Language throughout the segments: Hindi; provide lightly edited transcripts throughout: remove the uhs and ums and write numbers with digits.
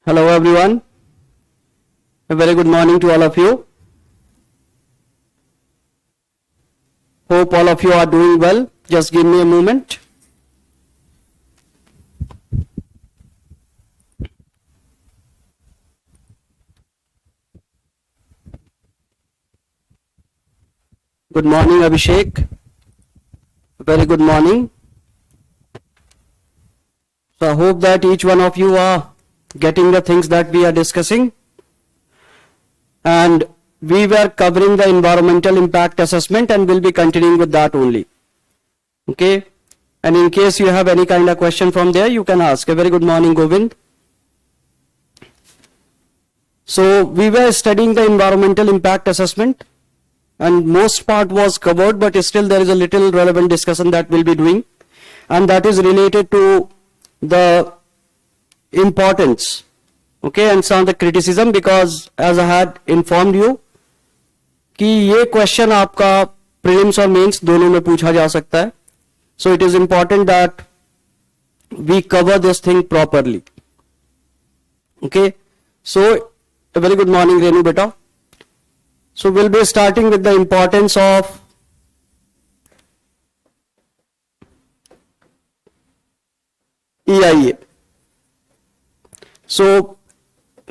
Hello everyone. A very good morning to all of you. Hope all of you are doing well. Just give me a moment. Good morning, Abhishek. Very good morning. So I hope that each one of you are getting the things that we are discussing. And we were covering the environmental impact assessment and will be continuing with that only. Okay. And in case you have any kind of question from there, you can ask. A very good morning, Govind. So we were studying the environmental impact assessment and most part was covered, but still there is a little relevant discussion that we'll be doing, and that is related to the importance, okay, and some of the criticism, because as I had informed you कि ये क्वेश्चन आपका प्रीलिम्स और मेंस दोनों में पूछा जा सकता है. So it is important that we cover this thing properly. Okay. So a very good morning, Renu beta. So we'll be starting with the importance of EIA. So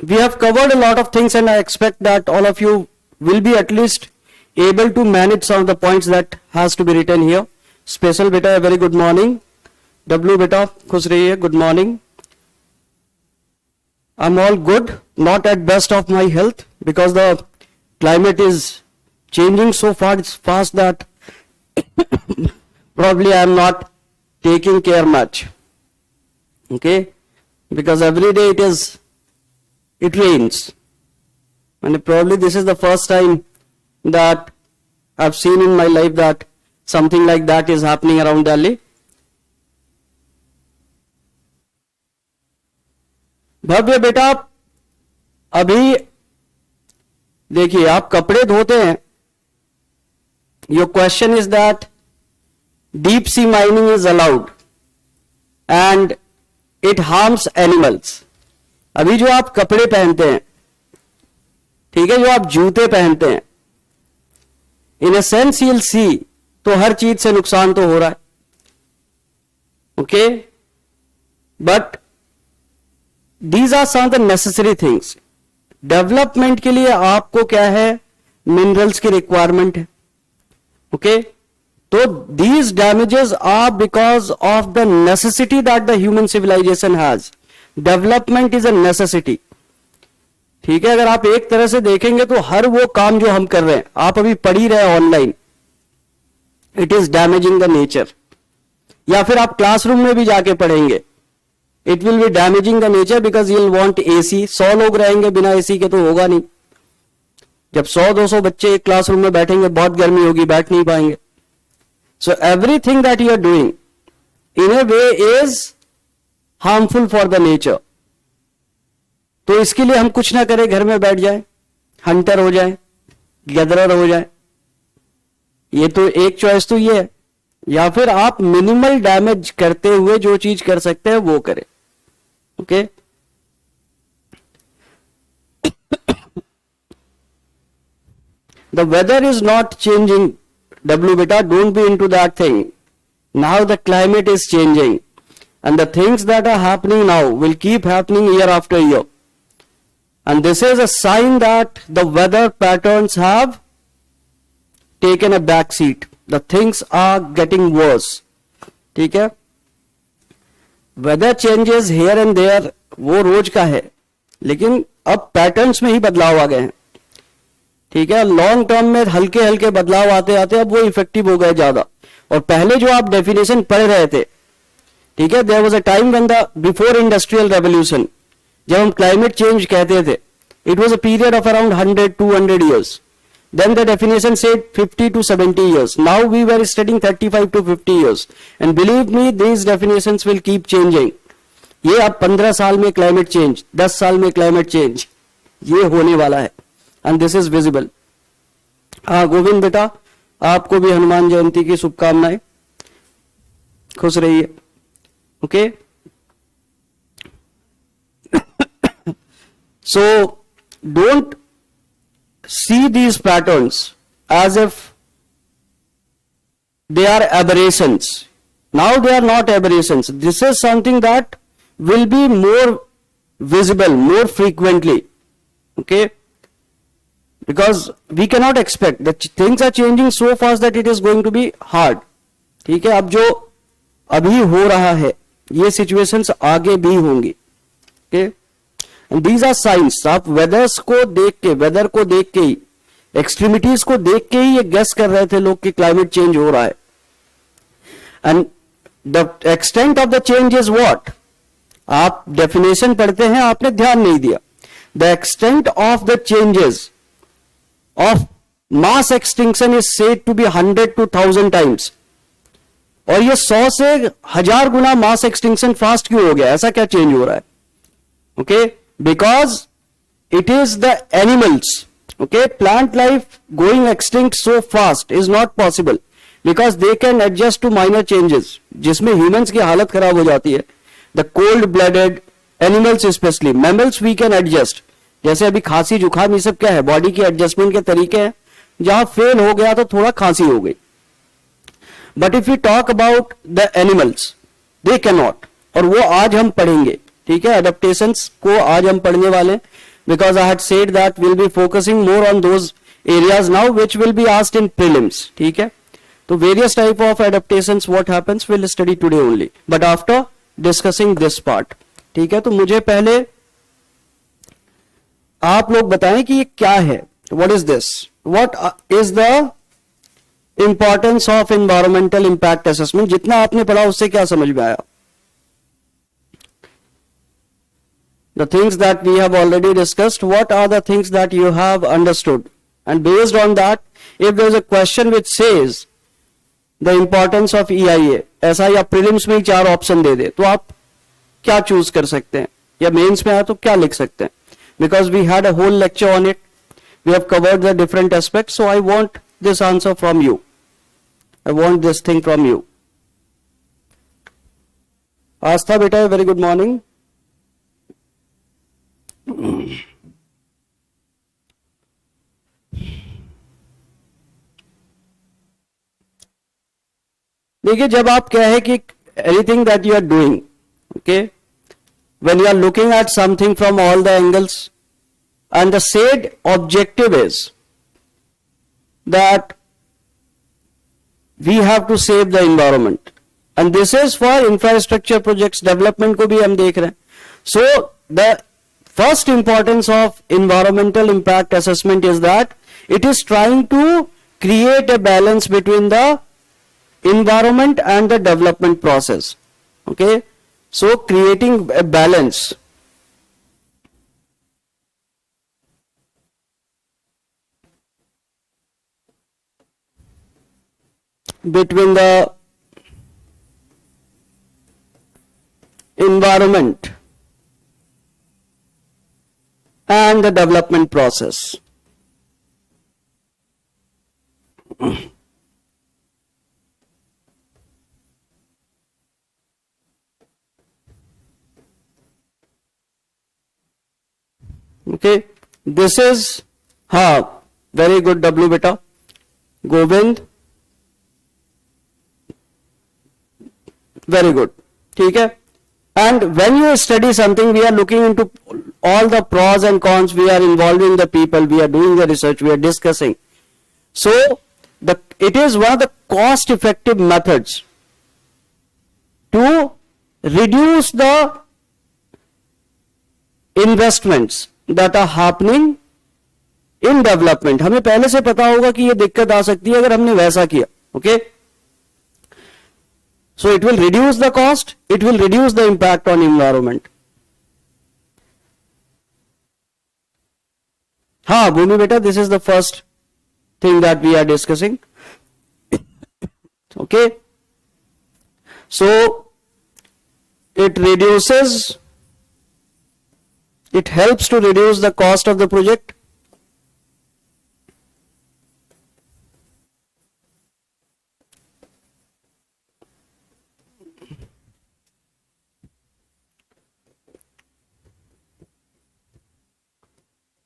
we have covered a lot of things and I expect that all of you will be at least able to manage some of the points that has to be written here. Special beta, a very good morning. W beta, खुश रहिए, good morning. I'm all good, not at best of my health because the climate is changing so fast that probably I am not taking care much. Okay, because every day it rains, and probably this is the first time that I've seen in my life that something like that is happening around Delhi. भव्य बेटा, अभी देखिए आप कपड़े धोते हैं. Your question is that deep sea mining is allowed and it harms animals. अभी जो आप कपड़े पहनते हैं, ठीक है, जो आप जूते पहनते हैं, in a sense you will see, तो हर चीज से नुकसान तो हो रहा है. Okay, but these are some of the necessary things. Development के लिए आपको क्या है, मिनरल्स की रिक्वायरमेंट है. ओके, तो these damages are because of the necessity that the human civilisation has. Development is a necessity. ठीक है, अगर आप एक तरह से देखेंगे तो हर वो काम जो हम कर रहे हैं, आप अभी पढ़ ही रहे online, it is damaging the nature. या फिर आप क्लासरूम में भी जाके पढ़ेंगे, it will be damaging the nature because you will want AC. 100 लोग रहेंगे बिना एसी के तो होगा नहीं. जब 100-200 बच्चे एक क्लासरूम में बैठेंगे, बहुत गर्मी होगी, बैठ नहीं पाएंगे. So everything that you are doing in a way is harmful for the nature. तो इसके लिए हम कुछ ना करें, घर में बैठ जाए, हंटर हो जाए, गैदरर हो जाए. ये तो एक चॉइस तो ये है. या फिर आप मिनिमल डैमेज करते हुए जो चीज कर सकते हैं वो करें. Okay, the weather is not changing. W बेटा, don't be into that thing. Now the climate is changing and the things that are happening now will keep happening year after year, and this is a sign that the weather patterns have taken a back seat. The things are getting worse. ठीक है, weather changes here and there वो रोज का है, लेकिन अब पैटर्न्स में ही बदलाव आ गए हैं. ठीक है, लॉन्ग टर्म में हल्के हल्के बदलाव आते आते अब वो इफेक्टिव हो गए ज्यादा. और पहले जो आप डेफिनेशन पढ़ रहे थे, ठीक है, there was a time when the before industrial revolution, जब हम क्लाइमेट चेंज कहते थे, it was a period of around 100-200 years. Then the definition said 50 to 70 years. Now we were studying 35 to 50 years. And believe me, these definitions will keep changing. ये अब 15 साल में क्लाइमेट चेंज, 10 साल में क्लाइमेट चेंज, ये होने वाला है. And this is visible. हाँ गोविंद बेटा, आपको भी हनुमान जयंती की शुभकामनाएं. खुश रहिए. Okay, So don't see these patterns as if they are aberrations. Now they are not aberrations. This is something that will be more visible more frequently. Okay, because we cannot expect that things are changing so fast that it is going to be hard. ठीक है, अब जो अभी हो रहा है ये सिचुएशंस आगे भी होंगी. Okay, and these are science. आप वेदर्स को देख के, वेदर को देख के ही, एक्सट्रीमिटीज को देख के ही ये गेस कर रहे थे लोग कि क्लाइमेट चेंज हो रहा है. And the extent of the change is what. आप डेफिनेशन पढ़ते हैं, आपने ध्यान नहीं दिया. The extent of the changes of mass extinction is said to be 100 to 1000 times. और ये 100 से 1000 गुना मास एक्सटिंक्शन फास्ट क्यों हो गया? ऐसा क्या चेंज हो रहा है? Okay, because it is the animals. Okay, plant life going extinct so fast is not possible because they can adjust to minor changes, जिसमें ह्यूमंस की हालत खराब हो जाती है. The cold blooded animals specially, mammals we can adjust. जैसे अभी खांसी जुकाम ये सब क्या है? बॉडी के एडजस्टमेंट के तरीके हैं. जहां फेल हो गया तो थोड़ा खांसी हो गई. But if you talk about the animals, they can not. और वो आज हम पढ़ेंगे. ठीक है, एडेप्टेशंस को आज हम पढ़ने वाले, because I had said that will be focusing more on those areas now which will be asked in prelims. ठीक है, तो various type of adaptations what happens will study today only, but after discussing this part. ठीक है, तो मुझे पहले आप लोग बताएं कि ये क्या है. What is this? What is the importance of environmental impact assessment? जितना आपने पढ़ा उससे क्या समझ में आया? The things that we have already discussed, what are the things that you have understood, and based on that if there is a question which says the importance of EIA, ऐसा या प्रीलिम्स में ही 4 ऑप्शन दे दे, तो आप क्या चूज कर सकते हैं? या मेंस में आया तो क्या लिख सकते हैं? Because we had a whole lecture on it, we have covered the different aspects, so I want this answer from you. I want this thing from you. Astha beta, very good morning. देखिए, जब आप क्या है कि anything that you are doing, okay, when you are looking at something from all the angles, and the said objective is that we have to save the environment, and this is for infrastructure projects development को भी हम देख रहे हैं. So the first importance of environmental impact assessment is that it is trying to create a balance between the environment and the development process. Okay, so creating a balance between the environment and the development process. Okay, this is very good W beta, Govind, very good. ठीक है, and when you study something, we are looking into all the pros and cons, we are involving the people, we are doing the research, we are discussing. So it is one of the cost effective methods to reduce the investments that are happening in development. हमें पहले से पता होगा कि ये दिक्कत आ सकती है अगर हमने वैसा किया. Okay, so it will reduce the cost, it will reduce the impact on environment. Bhumi beta, this is the first thing that we are discussing. Okay, so it helps to reduce the cost of the project.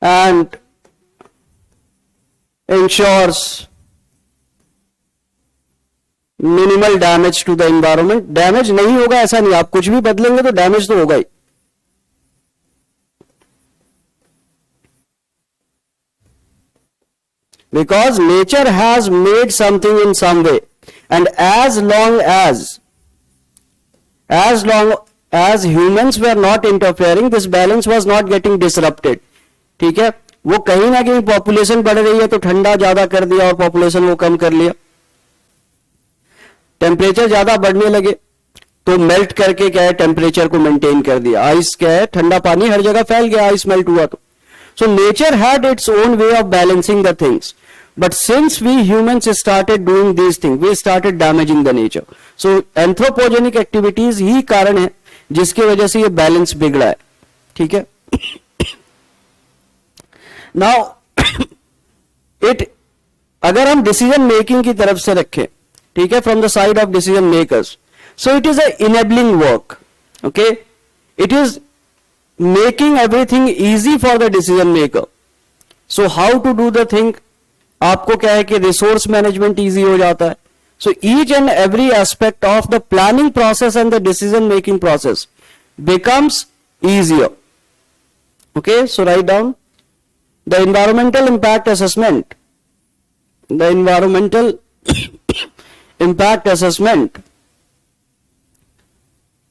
and ensures minimal damage to the environment. Damage नहीं होगा ऐसा नहीं, आप कुछ भी बदलेंगे तो डैमेज तो होगा ही. Because nature has made something in some way, and as long as humans were not interfering, this balance was not getting disrupted. ठीक है, वो कहीं ना कहीं पॉपुलेशन बढ़ रही है तो ठंडा ज्यादा कर दिया और पॉपुलेशन वो कम कर लिया. टेम्परेचर ज्यादा बढ़ने लगे तो मेल्ट करके क्या है टेम्परेचर को मेंटेन कर दिया. आइस क्या है, ठंडा पानी हर जगह फैल गया, आइस मेल्ट हुआ तो. So nature had its own way of balancing the things, but since we humans started doing these things, we started damaging the nature. So anthropogenic activities ही कारण है जिसकी वजह से ये बैलेंस बिगड़ा है. ठीक है, नाउ इट अगर हम डिसीजन मेकिंग की तरफ से रखें, ठीक है, from the side of decision makers, so it is a enabling work. Okay, it is making everything easy for the decision maker. So how to do the thing, आपको क्या है कि रिसोर्स मैनेजमेंट इजी हो जाता है. So each and every aspect of the planning process and the decision making process becomes easier. Okay, so write down the environmental impact assessment. The environmental impact assessment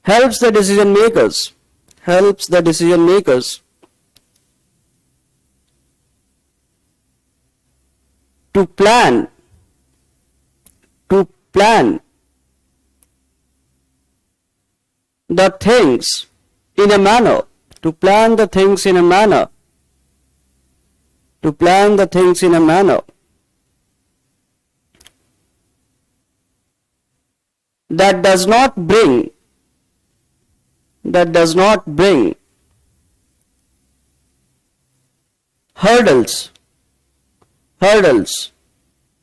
helps the decision makers to plan the things in a manner, to plan the things in a manner that does not bring hurdles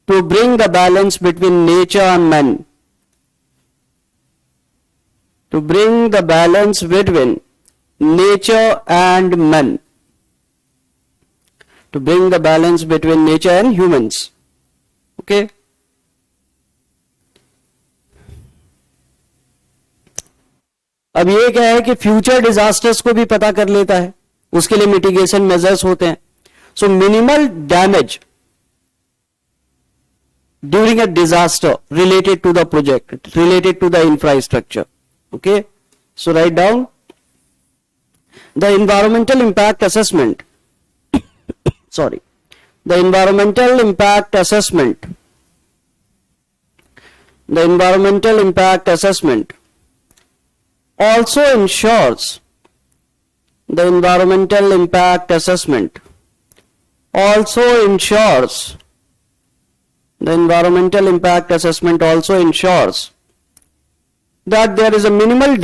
to bring the balance between nature and man, to bring the balance between nature and man, to bring the balance between nature and humans. Okay, अब ये क्या है कि फ्यूचर डिजास्टर्स को भी पता कर लेता है, उसके लिए मिटिगेशन मेजर्स होते हैं. So minimal damage during a disaster related to the project, related to the infrastructure. Okay, so write down the environmental impact assessment. Sorry, the environmental impact assessment also ensures that there is a minimal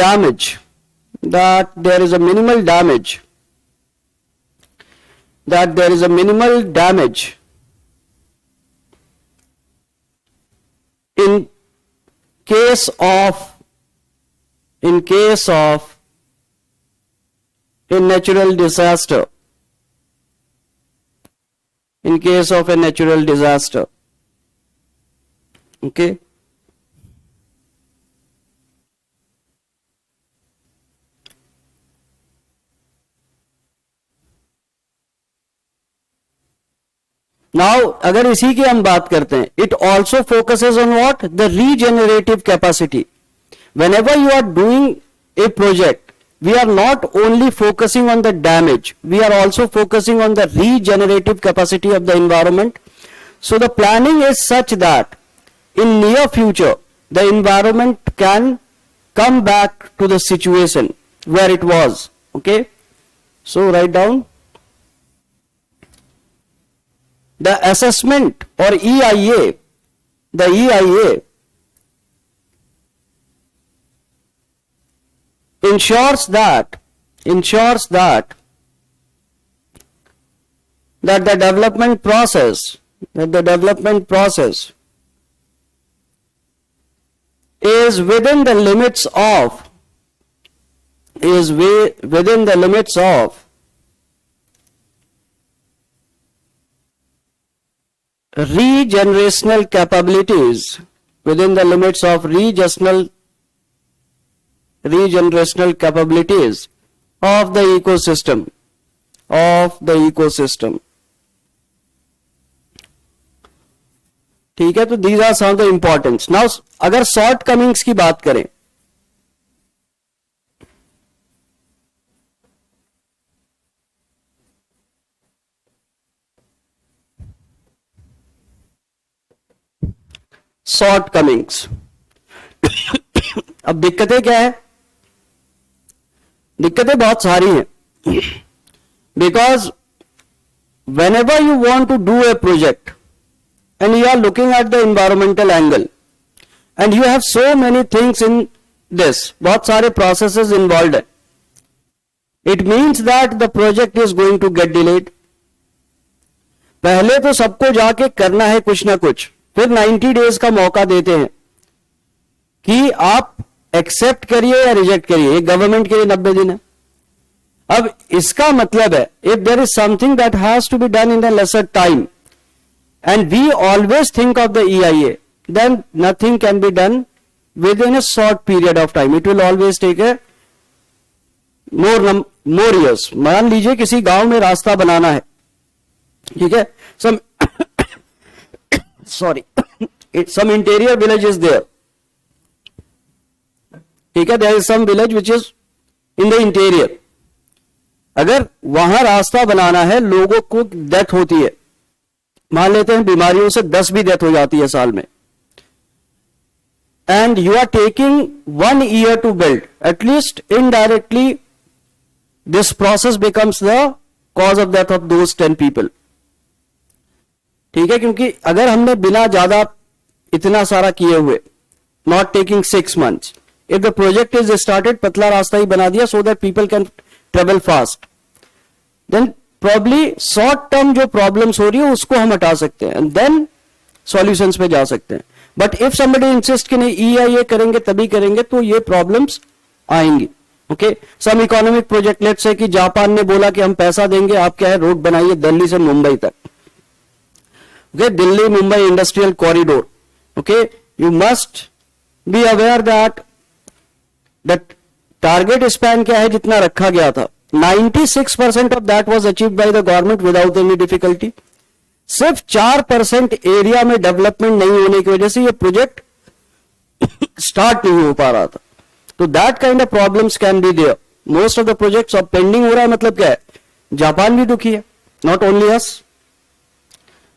damage in case of a natural disaster. Okay, now अगर इसी की हम बात करते हैं, it also focuses on what, the regenerative capacity. Whenever you are doing a project, we are not only focusing on the damage, we are also focusing on the regenerative capacity of the environment. So the planning is such that in near future the environment can come back to the situation where it was. Okay, so write down the assessment or EIA. The EIA ensures that the development process is within the limits of regenerational capabilities within the limits of regenerational capabilities of the ecosystem. ठीक है, तो these are some of the importance. Now अगर शॉर्ट कमिंग्स की बात करें, शॉर्ट कमिंग्स अब दिक्कतें क्या है? दिक्कतें बहुत सारी हैं, because whenever you want to do a project and you are looking at the environmental angle and you have so many things in this, बहुत सारे processes involved है, it means that the project is going to get delayed. पहले तो सबको जाके करना है कुछ ना कुछ, फिर 90 days का मौका देते हैं कि आप एक्सेप्ट करिए या रिजेक्ट करिए. गवर्नमेंट के लिए 90 दिन है. अब इसका मतलब है if there is something that has to be done in a lesser time and we always think of the EIA, then nothing can be done within a short period of time. It will always take a more years. मान लीजिए किसी गांव में रास्ता बनाना है, ठीक है, some interior village is there, ठीक है, there is some village which is in the interior. अगर वहां रास्ता बनाना है, लोगों को डेथ होती है, मान लेते हैं बीमारियों से 10 भी डेथ हो जाती है साल में, and you are taking 1 year to build, at least indirectly this process becomes the cause of death of those 10 people. ठीक है, क्योंकि अगर हमने बिना ज्यादा इतना सारा किए हुए, not taking 6 months, if the project is started, पतला रास्ता ही बना दिया so that people can travel fast, then probably short term जो प्रॉब्लम्स हो रही है उसको हम हटा सकते हैं एंड देन सॉल्यूशंस पे जा सकते हैं. बट इफ समबडी इंसिस्ट कि नहीं EIA करेंगे तभी करेंगे, तो ये प्रॉब्लम्स आएंगी. Okay, some economic project, let's say कि जापान ने बोला कि हम पैसा देंगे, आप क्या है रोड बनाइए दिल्ली से मुंबई तक. Okay, Delhi Mumbai industrial corridor. Okay, you must be aware that the target span क्या है जितना रखा गया था, 96% of that was achieved by the government without any difficulty. सिर्फ 4% एरिया में डेवलपमेंट नहीं होने की वजह से ये प्रोजेक्ट स्टार्ट नहीं हो पा रहा था. तो that kind of problems can be there. Most of the projects अब पेंडिंग हो रहा है, मतलब क्या है, जापान भी दुखी है, not only us,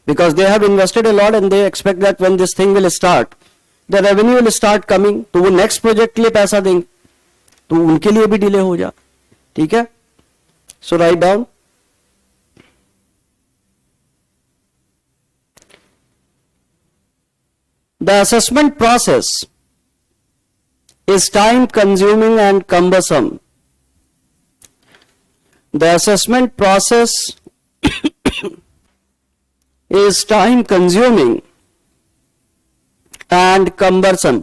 because they have invested a lot and they expect that when this thing will start the revenue will start coming, तो वो नेक्स्ट प्रोजेक्ट के लिए पैसा देंगे, तो उनके लिए भी डिले हो जा. ठीक है, so write down the assessment process is time consuming and cumbersome. The assessment process is time consuming and cumbersome,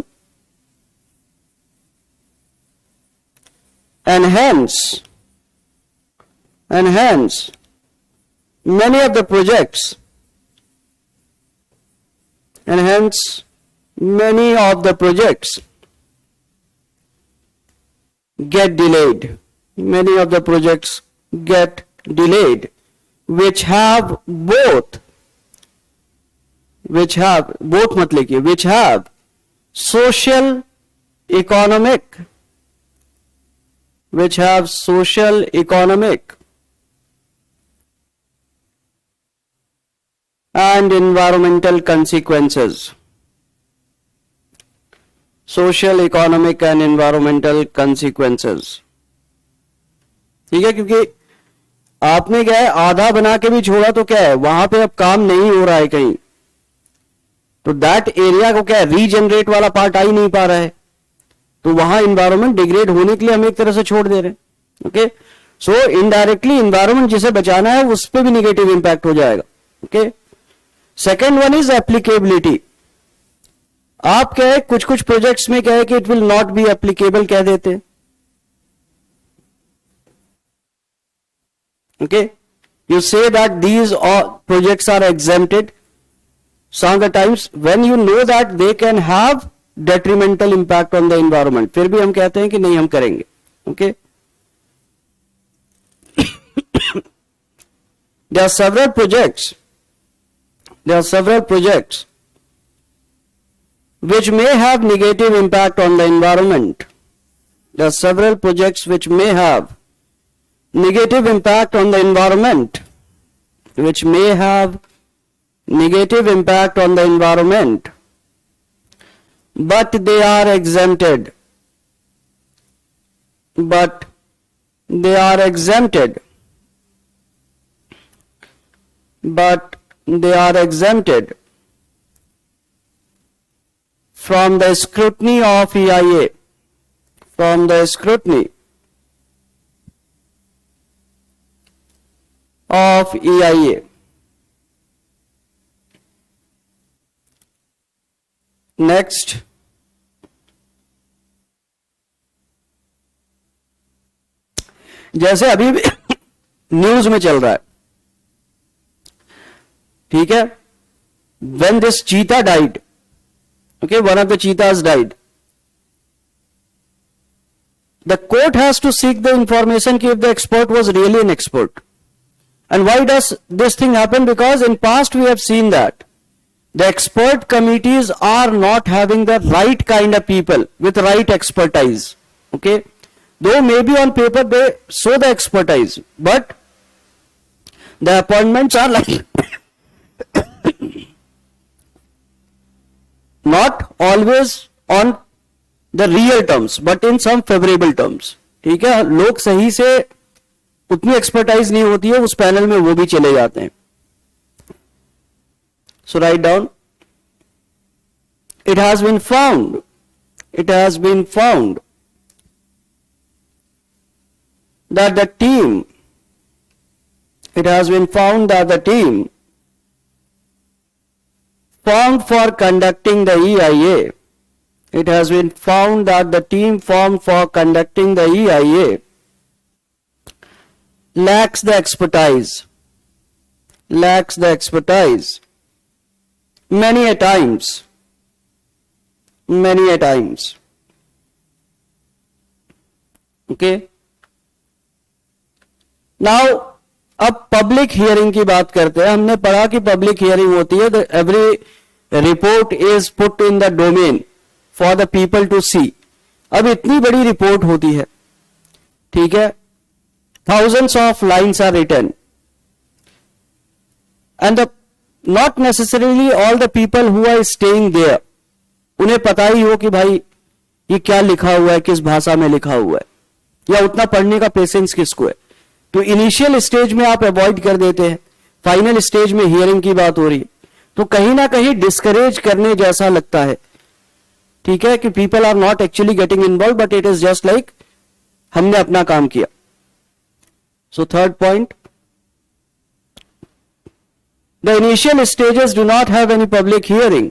and hence many of the projects get delayed. Many of the projects get delayed which have both मत लिखिए, which have social economic and environmental consequences. Social, economic and environmental consequences. ठीक है, क्योंकि आपने क्या है आधा बना के भी छोड़ा तो क्या है वहां पे अब काम नहीं हो रहा है कहीं, तो दैट एरिया को क्या है रीजनरेट वाला पार्ट आ ही नहीं पा रहा है, तो वहां इन्वायरमेंट डिग्रेड होने के लिए हम एक तरह से छोड़ दे रहे हैं. ओके, सो इनडायरेक्टली इन्वायरमेंट जिसे बचाना है उस पर भी निगेटिव इंपैक्ट हो जाएगा. Okay, second one is applicability. आप क्या है कुछ कुछ प्रोजेक्ट्स में क्या है कि it will not be applicable कह देते हैं. Okay, you say that these projects are exempted, some of the times when you know that they can have detrimental impact on the environment, फिर भी हम कहते हैं कि नहीं हम करेंगे. Okay. There are several projects which may have negative impact on the environment. There are several projects which may have negative impact on the environment, but they are exempted. From the scrutiny of EIA. Next, जैसे अभी न्यूज में चल रहा है, ठीक है, when this cheetah died, okay, one of the cheetahs died, the court has to seek the information if the expert was really an expert. And why does this thing happen? Because in past we have seen that the expert committees are not having the right kind of people with right expertise. Okay, though maybe on paper they show the expertise, but the appointments are like not always on the real terms, but in some favorable terms. ठीक है, लोग सही से उतनी एक्सपर्टाइज नहीं होती है, उस पैनल में वो भी चले जाते हैं. So write down. It has been found that the team formed for conducting the EIA, lacks the expertise many a times. Okay, now अब पब्लिक हियरिंग की बात करते हैं. हमने पढ़ा कि पब्लिक हियरिंग होती है, every report is put in the domain for the people to see. अब इतनी बड़ी रिपोर्ट होती है, ठीक है, thousands of lines are written, and not necessarily all the people who are staying there, उन्हें पता ही हो कि भाई ये क्या लिखा हुआ है, किस भाषा में लिखा हुआ है, या उतना पढ़ने का पेशेंस किसको है. तो इनिशियल स्टेज में आप अवॉइड कर देते हैं, फाइनल स्टेज में हियरिंग की बात हो रही है, तो कहीं ना कहीं डिस्करेज करने जैसा लगता है. ठीक है, कि people are not actually getting involve, but it is just like हमने अपना काम किया. So third point, the initial stages do not have any public hearing.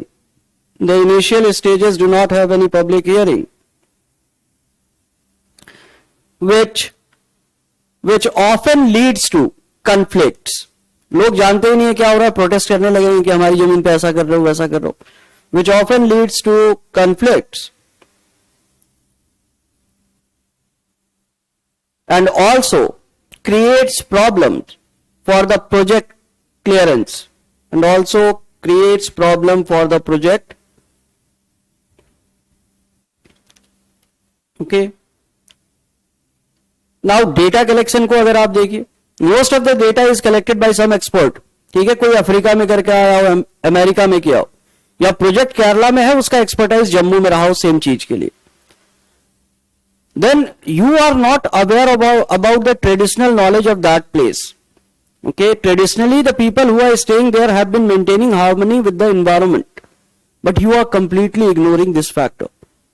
Which often leads to conflicts. लोग जानते ही नहीं है क्या हो रहा है, प्रोटेस्ट करने लगेंगे कि हमारी जमीन पे ऐसा कर रहे हो वैसा कर रहे हो. Which often leads to conflicts and also creates problems for the project clearance, okay. Now data collection को अगर आप देखिए, most of the data is collected by some expert. ठीक है, कोई अफ्रीका में करके आया हो, अमेरिका में किया हो, या प्रोजेक्ट केरला में है, उसका एक्सपर्टाइज जम्मू में रहा हो सेम चीज के लिए. Then you are not aware about the traditional knowledge of that place. Okay, traditionally the people who are staying there have been maintaining harmony with the environment, but you are completely ignoring this factor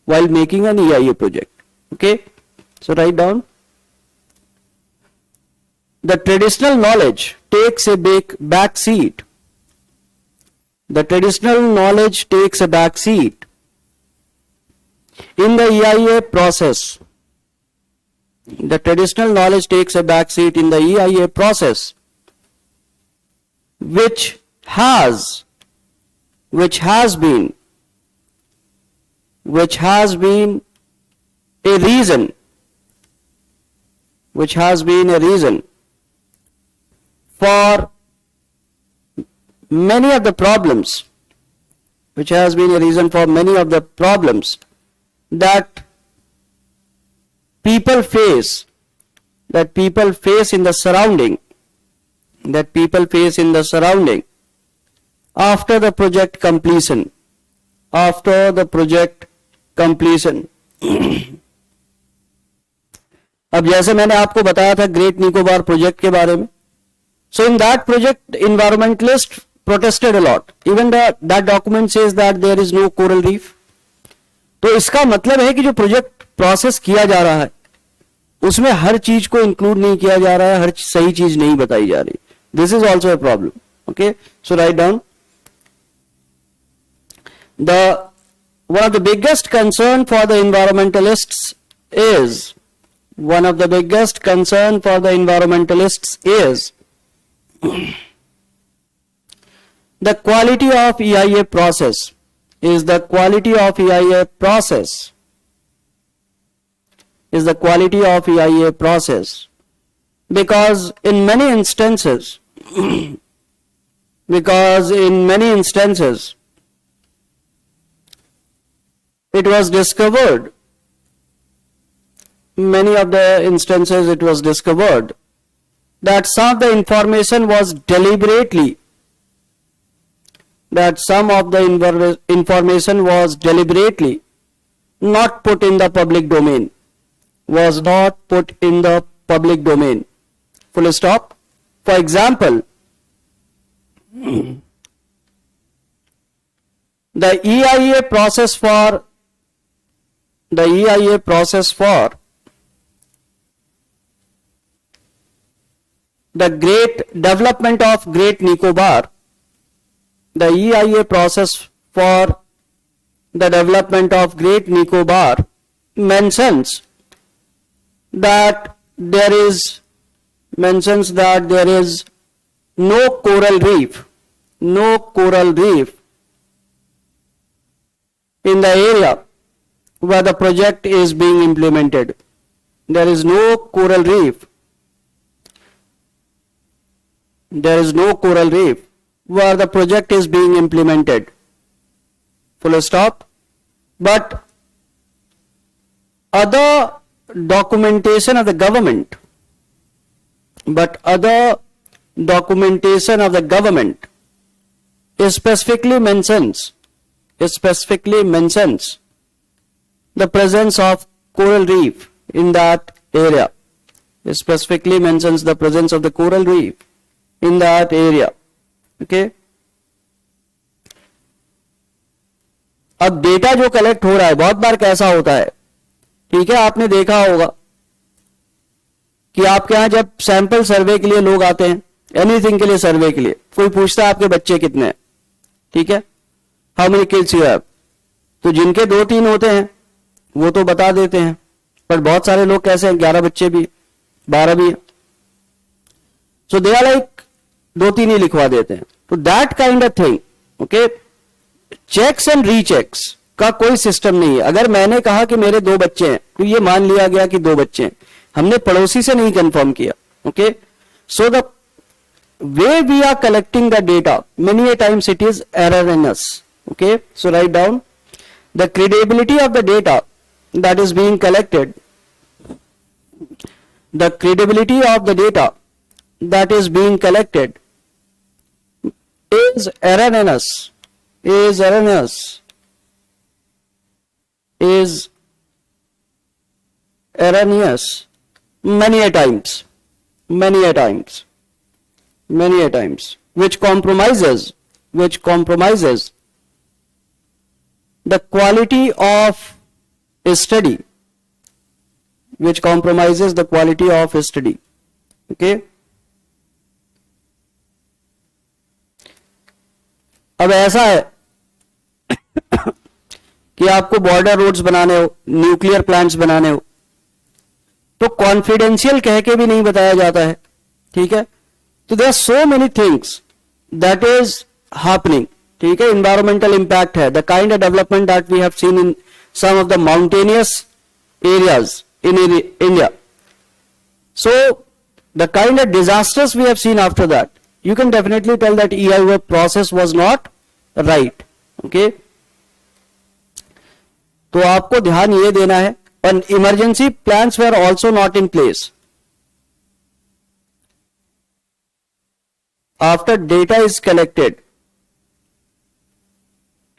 while making an EIA project. Okay, so write down. The traditional knowledge takes a back seat. In the EIA process. The traditional knowledge takes a back seat in the EIA process, which has which has been a reason, for many of the problems, that people face in the surrounding, after the project completion. अब जैसे मैंने आपको बताया था ग्रेट निकोबार प्रोजेक्ट के बारे में, so in that project environmentalists protested a lot, even that document says that there is no coral reef. तो इसका मतलब है कि जो प्रोजेक्ट प्रोसेस किया जा रहा है उसमें हर चीज को इंक्लूड नहीं किया जा रहा है, हर सही चीज नहीं बताई जा रही. This is also a problem. Okay, so write down. One of the biggest concern for the environmentalists is the quality of EIA process. Because in many instances it was discovered, that some of the information was deliberately not put in the public domain. Full stop. For example, the EIA process for the great development of Great Nicobar, mentions that there is no coral reef in the area where the project is being implemented. There is no coral reef where the project is being implemented. Full stop. But other documentation of the government specifically mentions the presence of coral reef in that area. Okay. अब डेटा जो कलेक्ट हो रहा है बहुत बार कैसा होता है, ठीक है, आपने देखा होगा कि आपके यहां जब सैंपल सर्वे के लिए लोग आते हैं, एनीथिंग के लिए सर्वे के लिए, कोई पूछता है आपके बच्चे कितने हैं, ठीक है, how many kids you have, तो जिनके 2-3 होते हैं वो तो बता देते हैं, पर बहुत सारे लोग कैसे हैं, 11 बच्चे भी 12 भी, सो दे आर लाइक 2-3 ही लिखवा देते हैं. तो that kind of thing. Okay, checks and rechecks का कोई सिस्टम नहीं है. अगर मैंने कहा कि मेरे 2 बच्चे हैं तो ये मान लिया गया कि 2 बच्चे हैं, हमने पड़ोसी से नहीं कंफर्म किया. Okay, so the way we are collecting the data many a times it is erroneous. Okay, so write down. The credibility of the data that is being collected, is erroneous many a times, which compromises the quality of study, okay. अब ऐसा है कि आपको बॉर्डर रोड्स बनाने हो, न्यूक्लियर प्लांट्स बनाने हो, तो कॉन्फिडेंशियल कह के भी नहीं बताया जाता है, ठीक है. तो there are so many things that is happening ठीक है, environmental impact है, the kind of development that we have seen in some of the mountainous areas in India. So the kind of disasters we have seen after that, you can definitely tell that EIA process was not right. Okay, तो आपको ध्यान ये देना है. And emergency plans were also not in place. After data is collected,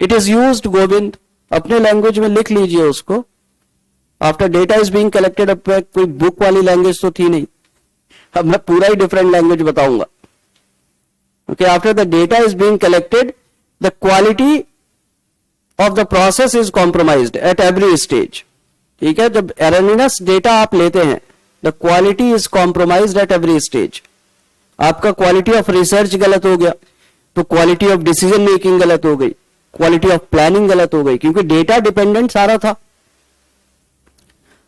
it is used, Govind अपने लैंग्वेज में लिख लीजिए उसको. After data is being collected, अब कोई बुक वाली लैंग्वेज तो थी नहीं, अब मैं पूरा ही डिफरेंट लैंग्वेज बताऊंगा. Okay, after the data is being collected, the quality of the process is compromised at every stage. ठीक है, जब एरनीनस डेटा आप लेते हैं, the quality is compromised at every stage. आपका क्वालिटी ऑफ रिसर्च गलत हो गया तो क्वालिटी ऑफ डिसीजन मेकिंग गलत हो गई, क्वालिटी ऑफ प्लानिंग गलत हो गई, क्योंकि डेटा डिपेंडेंट सारा था,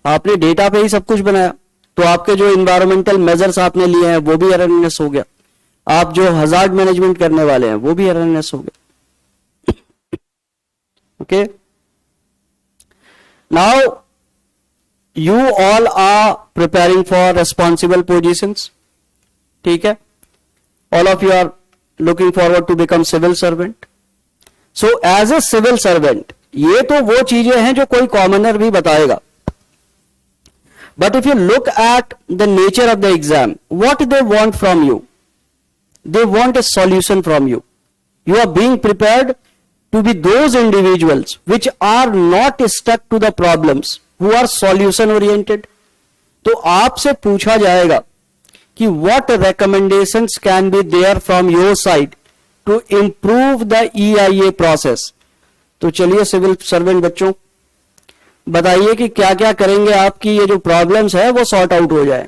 आपने डेटा पे ही सब कुछ बनाया. तो आपके जो इन्वायरमेंटल मेजर्स आपने लिए हैं वो भी एररनेस हो गया, आप जो हजार्ड मैनेजमेंट करने वाले हैं वो भी एररनेस हो गया. Okay, now you all are preparing for responsible positions. ठीक है, all of you are looking forward to become civil servant. So as a civil servant, ये तो वो चीजें हैं जो कोई कॉमनर भी बताएगा. But if you look at the nature of the exam, what they want from you, they want a solution from you. You are being prepared to be those individuals which are not stuck to the problems, who are solution oriented. तो आपसे पूछा जाएगा कि what recommendations can be there from your side to improve the EIA process. तो चलिए सिविल सर्वेंट बच्चों, बताइए कि क्या क्या करेंगे आपकी ये जो प्रॉब्लम्स है वो सॉर्ट आउट हो जाए.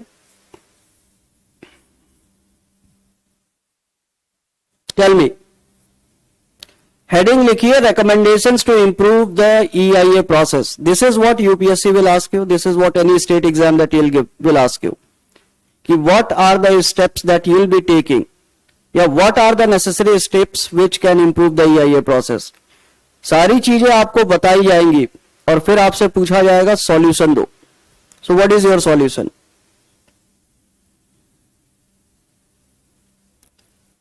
Tell me. हेडिंग लिखिए, recommendations to improve the EIA process. This is what UPSC will ask you. This is what any state exam that will ask you. कि what are the steps that you will be taking, या what are the necessary steps which can improve the EIA process. सारी चीजें आपको बताई जाएंगी और फिर आपसे पूछा जाएगा सॉल्यूशन दो. So what is your solution.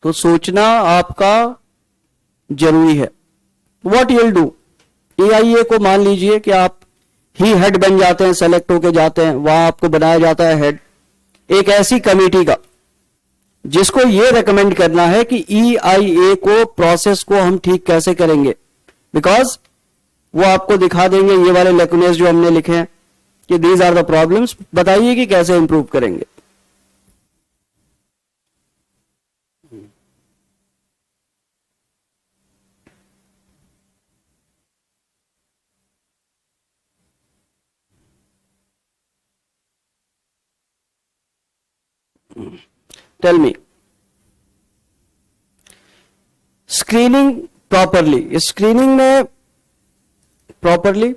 तो सोचना आपका जरूरी है. What you will do, EIA को मान लीजिए कि आप ही हेड बन जाते हैं, सेलेक्ट होके जाते हैं, वहां आपको बनाया जाता है हेड एक ऐसी कमेटी का जिसको ये रेकमेंड करना है कि EIA को, प्रोसेस को हम ठीक कैसे करेंगे. बिकॉज वो आपको दिखा देंगे ये वाले लेकुनेस जो हमने लिखे हैं कि दीज आर द प्रॉब्लम्स, बताइए कि कैसे इंप्रूव करेंगे. Tell me. Screening properly, screening में प्रॉपरली,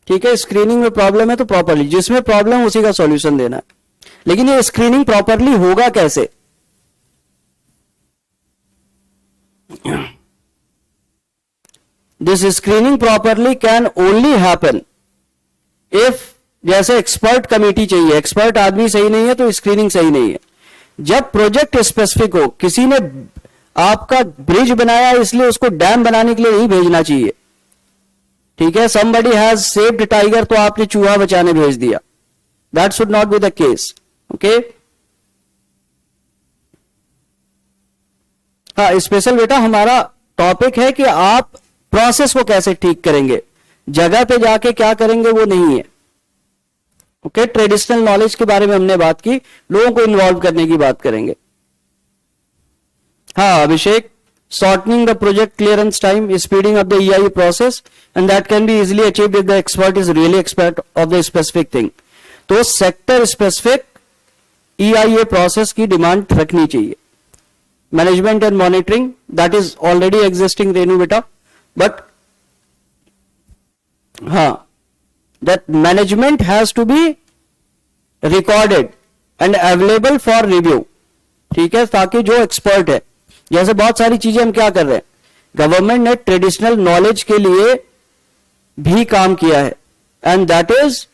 ठीक है, स्क्रीनिंग में प्रॉब्लम है तो प्रॉपरली, जिसमें प्रॉब्लम उसी का सॉल्यूशन देना है. लेकिन ये स्क्रीनिंग प्रॉपरली होगा कैसे. This screening properly can only happen if, जैसे एक्सपर्ट कमेटी चाहिए, एक्सपर्ट आदमी सही नहीं है तो स्क्रीनिंग सही नहीं है. जब प्रोजेक्ट स्पेसिफिक हो, किसी ने आपका ब्रिज बनाया इसलिए उसको डैम बनाने के लिए नहीं भेजना चाहिए. ठीक है, somebody has saved टाइगर तो आपने चूहा बचाने भेज दिया. That should not be the case. Okay, हाँ, स्पेशल बेटा हमारा टॉपिक है कि आप प्रोसेस को कैसे ठीक करेंगे, जगह पे जाके क्या करेंगे वो नहीं है. ओके, ट्रेडिशनल नॉलेज के बारे में हमने बात की, लोगों को इन्वॉल्व करने की बात करेंगे. हाँ अभिषेक, shortening the project clearance time, speeding up the EIA process, and that can be easily achieved if the expert is really expert of the specific thing. तो सेक्टर स्पेसिफिक EIA प्रोसेस की डिमांड रखनी चाहिए. Management and monitoring, that is already existing Renu बेटा, बट हाँ, that management has to be recorded and available for review. ठीक है, ताकि जो एक्सपर्ट है, जैसे बहुत सारी चीजें हम क्या कर रहे हैं, गवर्नमेंट ने ट्रेडिशनल नॉलेज के लिए भी काम किया है, एंड दैट इज,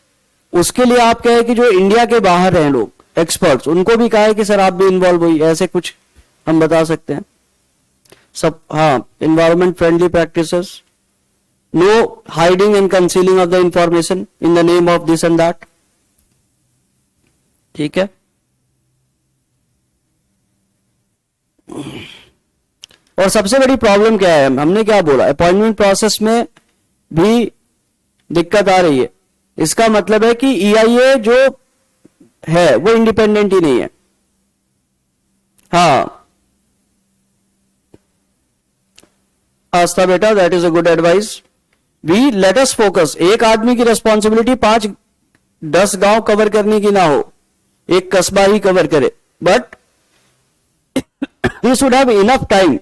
उसके लिए आप कहे कि जो इंडिया के बाहर हैं लोग एक्सपर्ट्स, उनको भी कहा है कि सर आप भी इन्वॉल्व हुई, ऐसे कुछ हम बता सकते हैं सब। हाँ, environment friendly practices, no hiding and concealing of the information in the name of this and that, ठीक है। और सबसे बड़ी प्रॉब्लम क्या है, हमने क्या बोला, अपॉइंटमेंट प्रोसेस में भी दिक्कत आ रही है। इसका मतलब है कि EIA जो है वो इंडिपेंडेंट ही नहीं है। हाँ आस्था बेटा, that is a good advice. We let us focus, एक आदमी की रिस्पॉन्सिबिलिटी 5-10 गांव कवर करने की ना हो, एक कस्बा ही कवर करे, but he should have enough time.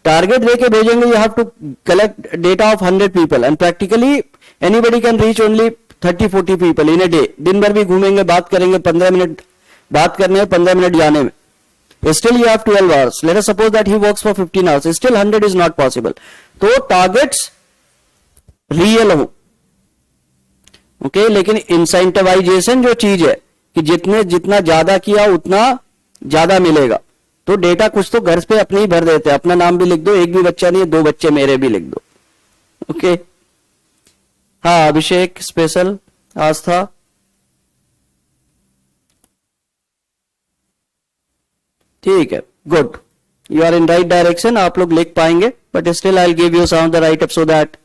Target देके भेजेंगे, you have to collect data of 100 people and practically anybody can reach only 30-40 people in a day. दिन भर भी घूमेंगे, बात करेंगे, 15 मिनट बात करने में, 15 मिनट जाने में, still you have 12 hours. Let us suppose that he works for 15 hours, still 100 is not possible. तो टारगेट्स रियल हो, ओके, लेकिन इंसेंटिवाइजेशन जो चीज है कि जितना ज्यादा किया उतना ज्यादा मिलेगा, तो डेटा कुछ तो घर पे अपने ही भर देते हैं, अपना नाम भी लिख दो, एक भी बच्चा नहीं है, 2 बच्चे मेरे भी लिख दो, ओके। हाँ अभिषेक, स्पेशल, आस्था, ठीक है, good, you are in right direction, आप लोग लिख पाएंगे, but still I will give you some of the write up so that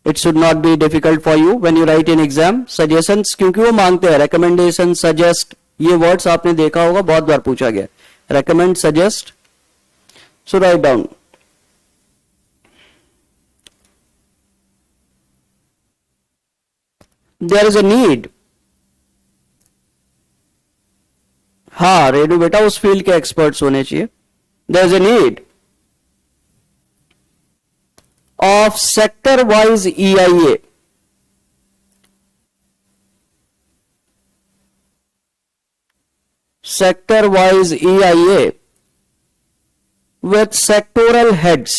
it should not be difficult for you when you write in exam. Suggestions क्योंकि वो मांगते हैं, रिकमेंडेशन, सजेस्ट, ये वर्ड्स आपने देखा होगा, बहुत बार पूछा गया, recommend, suggest, so write down. There is a need, हाँ रेडू बेटा उस फील्ड के एक्सपर्ट्स होने चाहिए। There is a need of sector wise EIA, sector wise EIA with sectoral heads,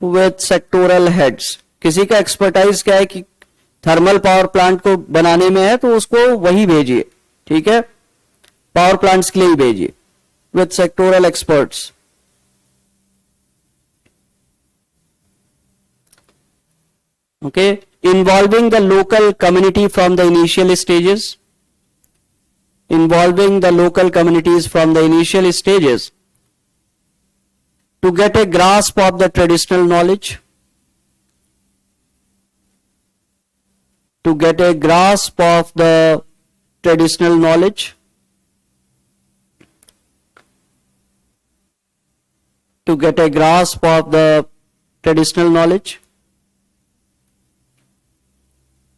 with sectoral heads। किसी का एक्सपर्टाइज क्या है कि थर्मल पावर प्लांट को बनाने में है, तो उसको वही भेजिए, ठीक है, पावर प्लांट्स के लिए ही भेजिए, with sectoral experts. Okay, involving the local community from the initial stages, involving the local communities from the initial stages to get a grasp of the traditional knowledge, to get a grasp of the traditional knowledge, to get a grasp of the traditional knowledge.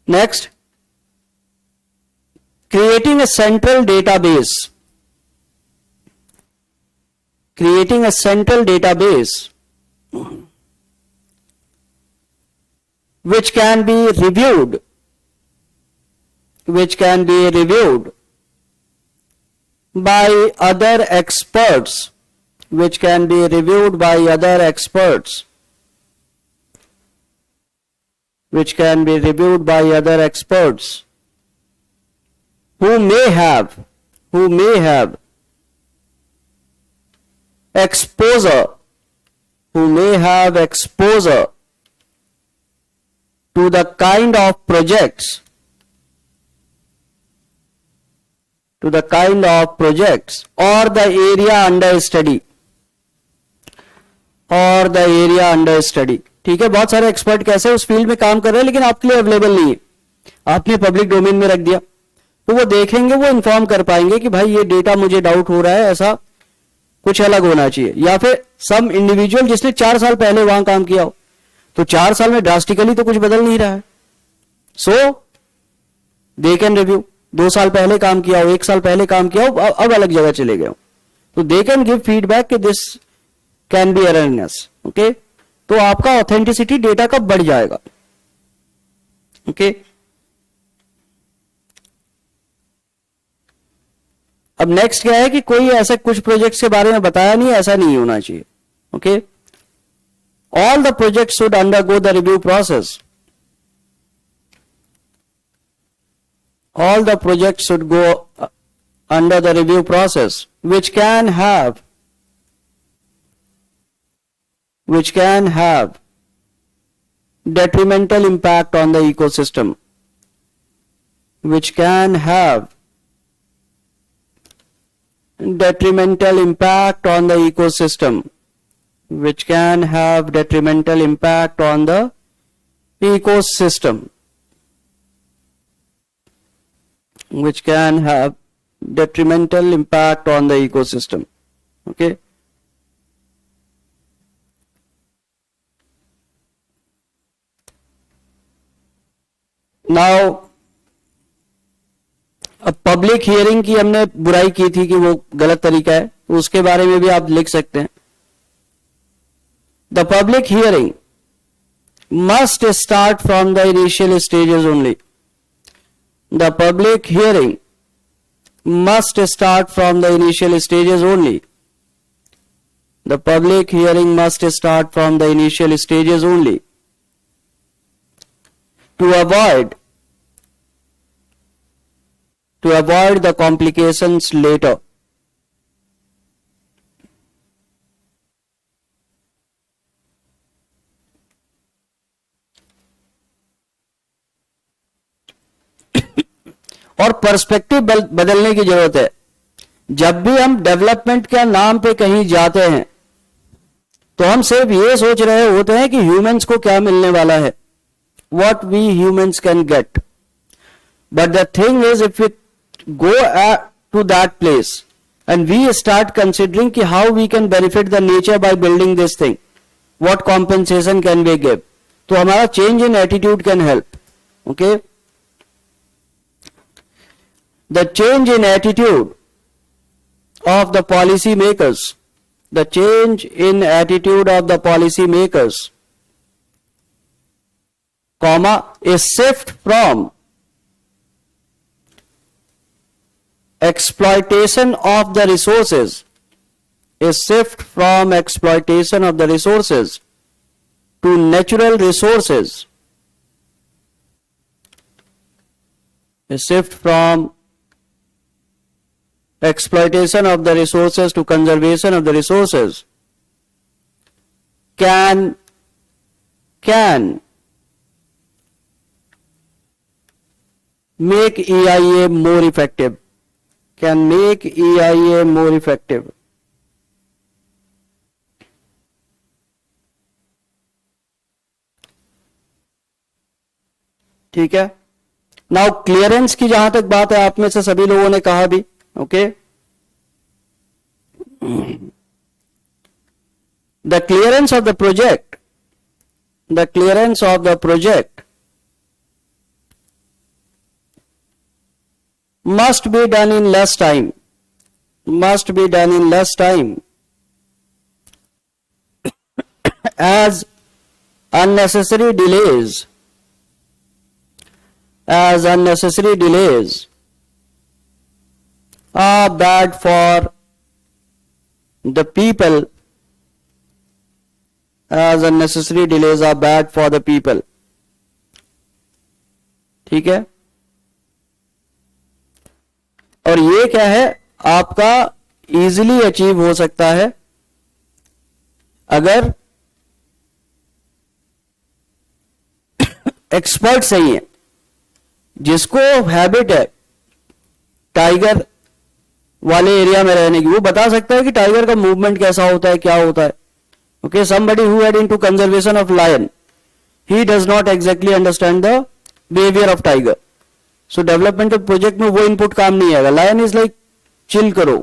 Next, creating a central database, creating a central database which can be reviewed, which can be reviewed by other experts, which can be reviewed by other experts, which can be reviewed by other experts who may have exposure, who may have exposure to the kind of projects, to the kind of projects or the area under study, or the area under study, ठीक है। बहुत सारे एक्सपर्ट कैसे उस फील्ड में काम कर रहे हैं लेकिन आपके लिए अवेलेबल नहीं है, आपने पब्लिक डोमेन में रख दिया, तो वो देखेंगे, वो इन्फॉर्म कर पाएंगे कि भाई ये डेटा मुझे डाउट हो रहा है, ऐसा कुछ अलग होना चाहिए। या फिर सम इंडिविजुअल जिसने 4 साल पहले वहां काम किया हो, तो 4 साल में ड्रास्टिकली तो कुछ बदल नहीं रहा है, सो दे कैन रिव्यू। 2 साल पहले काम किया हो, 1 साल पहले काम किया हो, अब अलग जगह चले गए हो, तो दे कैन गिव फीडबैक कि दिस कैन बी एररनेस, ओके। तो आपका ऑथेंटिसिटी डेटा का बढ़ जाएगा, ओके। अब नेक्स्ट क्या है कि कोई ऐसा कुछ प्रोजेक्ट्स के बारे में बताया नहीं, ऐसा नहीं होना चाहिए. Okay, all the project should undergo the review process. All the projects should go under the review process, which can have detrimental impact on the ecosystem, which can have detrimental impact on the ecosystem, which can have detrimental impact on the ecosystem, which can have detrimental impact on the ecosystem. Okay, now अब पब्लिक हियरिंग की हमने बुराई की थी कि वो गलत तरीका है, उसके बारे में भी आप लिख सकते हैं. The public hearing must start from the initial stages only. The public hearing must start from the initial stages only. The public hearing must start from the initial stages only. To avoid the complications later. और पर्सपेक्टिव बदलने की जरूरत है. जब भी हम डेवलपमेंट के नाम पे कहीं जाते हैं तो हम सिर्फ ये सोच रहे होते हैं कि ह्यूमंस को क्या मिलने वाला है, what we humans can get. But the thing is, if we go to that place and we start considering कि how we can benefit the nature by building this thing, what compensation can we give, तो हमारा change in attitude can help. Okay, the change in attitude of the policy makers, the change in attitude of the policy makers, comma, a shift from exploitation of the resources, a shift from exploitation of the resources to natural resources, a shift from exploitation of the resources to conservation of the resources can make EIA more effective, can make EIA more effective. ठीक है. नाउ क्लियरेंस की जहां तक बात है, आप में से सभी लोगों ने कहा भी, okay, the clearance of the project must be done in less time, as unnecessary delays are bad for the people, as unnecessary delays are bad for the people. ठीक है. और ये क्या है, आपका इजीली अचीव हो सकता है अगर एक्सपर्ट सही है, जिसको हैबिट है टाइगर वाले एरिया में रहने की, वो बता सकता है कि टाइगर का मूवमेंट कैसा होता है, क्या होता है. Okay, somebody who had into conservation of lion, he does not exactly understand the behavior of tiger. So development of project में वो इनपुट काम नहीं आएगा. lion is like chill करो,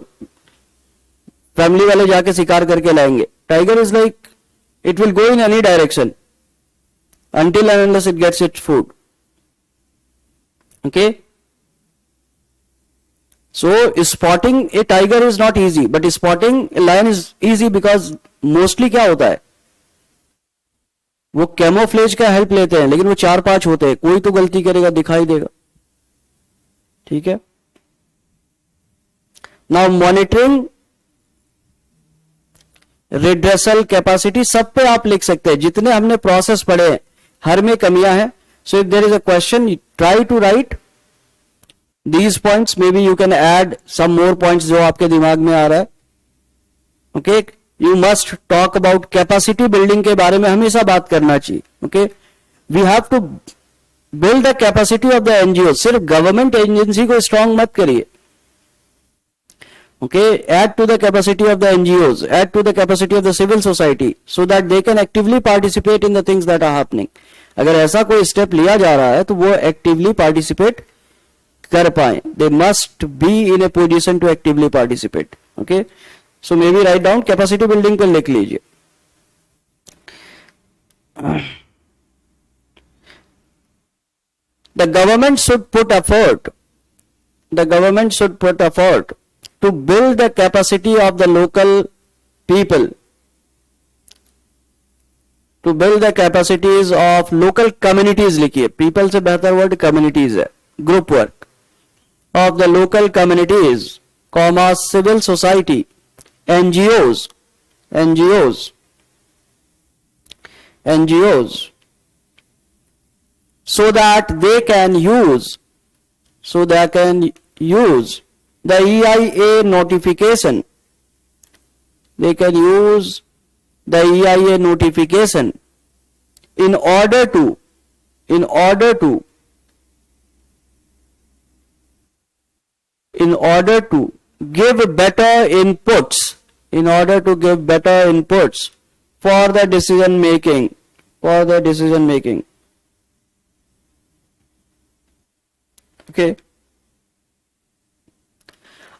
फैमिली वाले जाके शिकार करके लाएंगे. tiger is like it will go in any direction until and unless it gets its food. Okay, so spotting a tiger is not easy, but spotting a lion is easy because mostly क्या होता है, वो कैमोफ्लेज का हेल्प लेते हैं, लेकिन वो 4-5 होते हैं, कोई तो गलती करेगा, दिखाई देगा. ठीक है. नाउ मॉनिटरिंग रिड्रेसल कैपेसिटी, सब पे आप लिख सकते हैं, जितने हमने प्रोसेस पढ़े हैं हर में कमियां हैं. So if there is a question, try to write these points, maybe you can add some more points जो आपके दिमाग में आ रहा है. Okay, you must talk about capacity building के बारे में हमेशा बात करना चाहिए. Okay, we have to build the capacity of the NGO. सिर्फ गवर्नमेंट एजेंसी को स्ट्रांग मत करिए. Okay, add to the capacity of the NGOs, add to the capacity of the civil society, so that they can actively participate in the things that are happening. अगर ऐसा कोई स्टेप लिया जा रहा है तो वो एक्टिवली पार्टिसिपेट कर पाए. They must be in a position to actively participate. Okay, so maybe write down, capacity building पे लिख लीजिए. The government should put effort, the government should put effort to build the capacity of the local people, to build the capacities of local communities. लिखिए, people से बेहतर वर्ड communities है. group work of the local communities, comma civil society, NGOs, NGOs, NGOs, so that they can use, so they can use the EIA notification. They can use the EIA notification in order to give better inputs, in order to give better inputs for the decision making, for the decision making. Okay,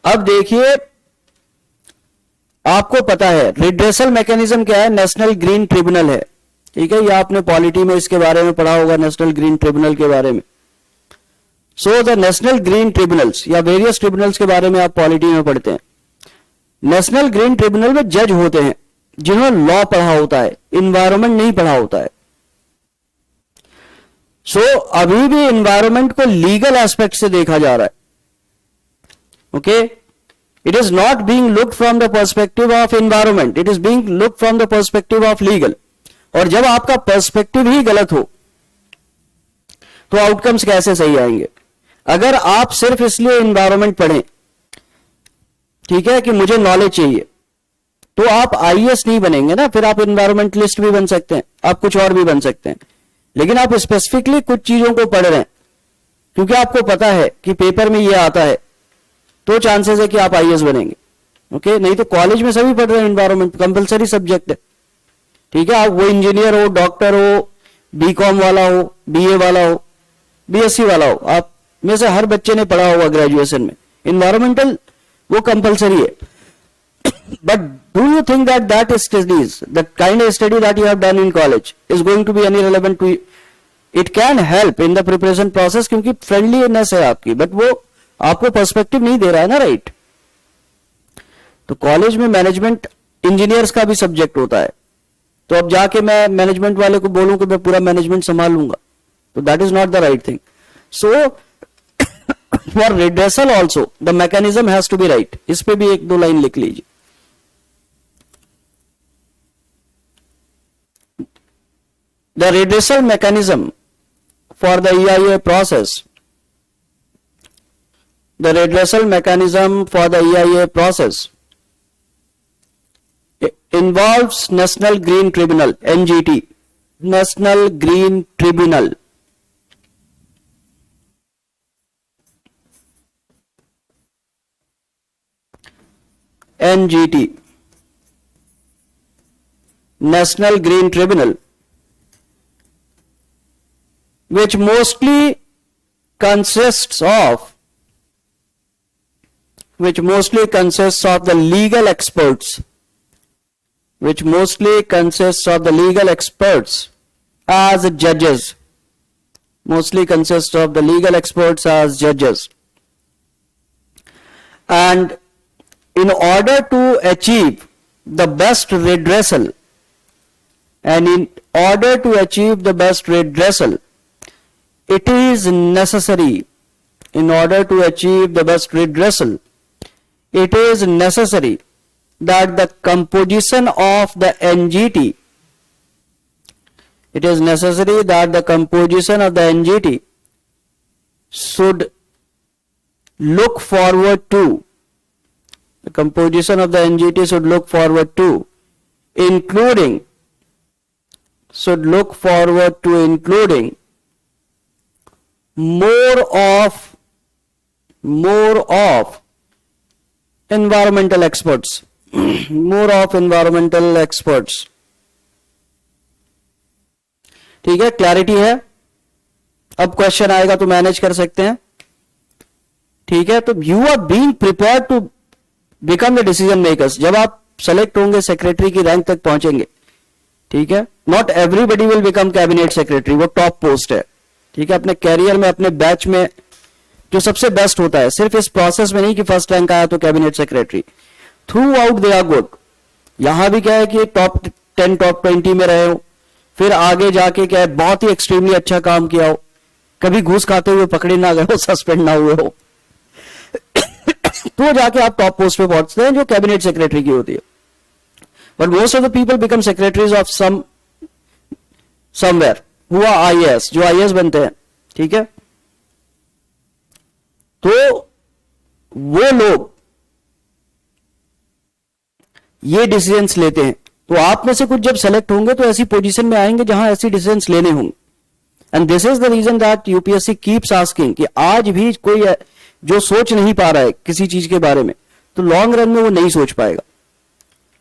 अब देखिए, आपको पता है रिड्रेसल मैकेनिज्म क्या है, नेशनल ग्रीन ट्रिब्यूनल है. ठीक है, ये आपने पॉलिटी में इसके बारे में पढ़ा होगा, नेशनल ग्रीन ट्रिब्यूनल के बारे में. So the national green tribunals या वेरियस ट्रिब्यूनल्स के बारे में आप पॉलिटी में पढ़ते हैं. नेशनल ग्रीन ट्रिब्यूनल में जज होते हैं जिन्होंने लॉ पढ़ा होता है, इन्वायरमेंट नहीं पढ़ा होता है. सो अभी भी इन्वायरमेंट को लीगल एस्पेक्ट से देखा जा रहा है. Okay, it is not being looked from the perspective of environment, it is being looked from the perspective of legal. और जब आपका पर्सपेक्टिव ही गलत हो तो आउटकम्स कैसे सही आएंगे. अगर आप सिर्फ इसलिए एनवायरमेंट पढ़ें, ठीक है, कि मुझे नॉलेज चाहिए, तो आप आईएएस नहीं बनेंगे ना. फिर आप एनवायरमेंटलिस्ट भी बन सकते हैं, आप कुछ और भी बन सकते हैं, लेकिन आप स्पेसिफिकली कुछ चीजों को पढ़ रहे हैं क्योंकि आपको पता है कि पेपर में ये आता है, तो चांसेस है कि आप आईएएस बनेंगे. ओके, नहीं तो कॉलेज में सभी पढ़ रहे हैं, एनवायरमेंट कंपलसरी सब्जेक्ट है. ठीक है, आप वो इंजीनियर हो, डॉक्टर हो, बीकॉम वाला हो, बीए वाला हो, बीएससी वाला हो, आप में से हर बच्चे ने पढ़ा होगा ग्रेजुएशन में एनवायरमेंटल, वो कंपलसरी है. But do you think that that studies, the kind of study that you have done in college is going to be any relevant to, it can help in the preparation process क्योंकि फ्रेंडलीनेस है आपकी, बट वो आपको पर्सपेक्टिव नहीं दे रहा है ना. राइट, तो कॉलेज में मैनेजमेंट इंजीनियर्स का भी सब्जेक्ट होता है, तो अब जाके मैं मैनेजमेंट वाले को बोलूं कि मैं पूरा मैनेजमेंट संभाल लूंगा, तो that is not the right thing. So for redressal also the mechanism has to be right. इस पे भी एक दो लाइन लिख लीजिए. The redressal mechanism for the EIA process, the redressal mechanism for the EIA process involves National Green Tribunal, NGT, National Green Tribunal. NGT, National Green Tribunal, which mostly consists of the legal experts, as judges, and in order to achieve the best redressal, it is necessary it is necessary that the composition of the NGT, it is necessary that the composition of the NGT should look forward to, the composition of the NGT should look forward to including more of environmental experts. more of environmental experts. ठीक है, क्लैरिटी है? अब क्वेश्चन आएगा तो मैनेज कर सकते हैं. ठीक है, तो you are being prepared to become the decision makers. जब आप सेलेक्ट होंगे, सेक्रेटरी की रैंक तक पहुंचेंगे, ठीक है, not everybody will become cabinet secretary, वो टॉप पोस्ट है. ठीक है, अपने कैरियर में, अपने बैच में जो सबसे बेस्ट होता है, सिर्फ इस प्रोसेस में नहीं कि फर्स्ट रैंक आया तो cabinet secretary, throughout they are good. यहां भी क्या है कि टॉप 10 टॉप 20 में रहे हो, फिर आगे जाके क्या है, बहुत ही एक्सट्रीमली अच्छा काम किया हो, कभी घूस खाते हुए पकड़े ना गए हो, सस्पेंड ना हुए हो, तो जाके आप टॉप पोस्ट पे पहुंचते हैं जो कैबिनेट सेक्रेटरी की होती है. But most of the people become secretaries of somewhere who are IAS, जो आईएएस बनते हैं. ठीक है, तो वो लोग ये डिसीजंस लेते हैं. तो आप में से कुछ जब सेलेक्ट होंगे तो ऐसी पोजीशन में आएंगे जहां ऐसी डिसीजंस लेने होंगे. And this is the reason that UPSC keeps asking कि आज भी कोई जो सोच नहीं पा रहा है किसी चीज के बारे में, तो लॉन्ग रन में वो नहीं सोच पाएगा.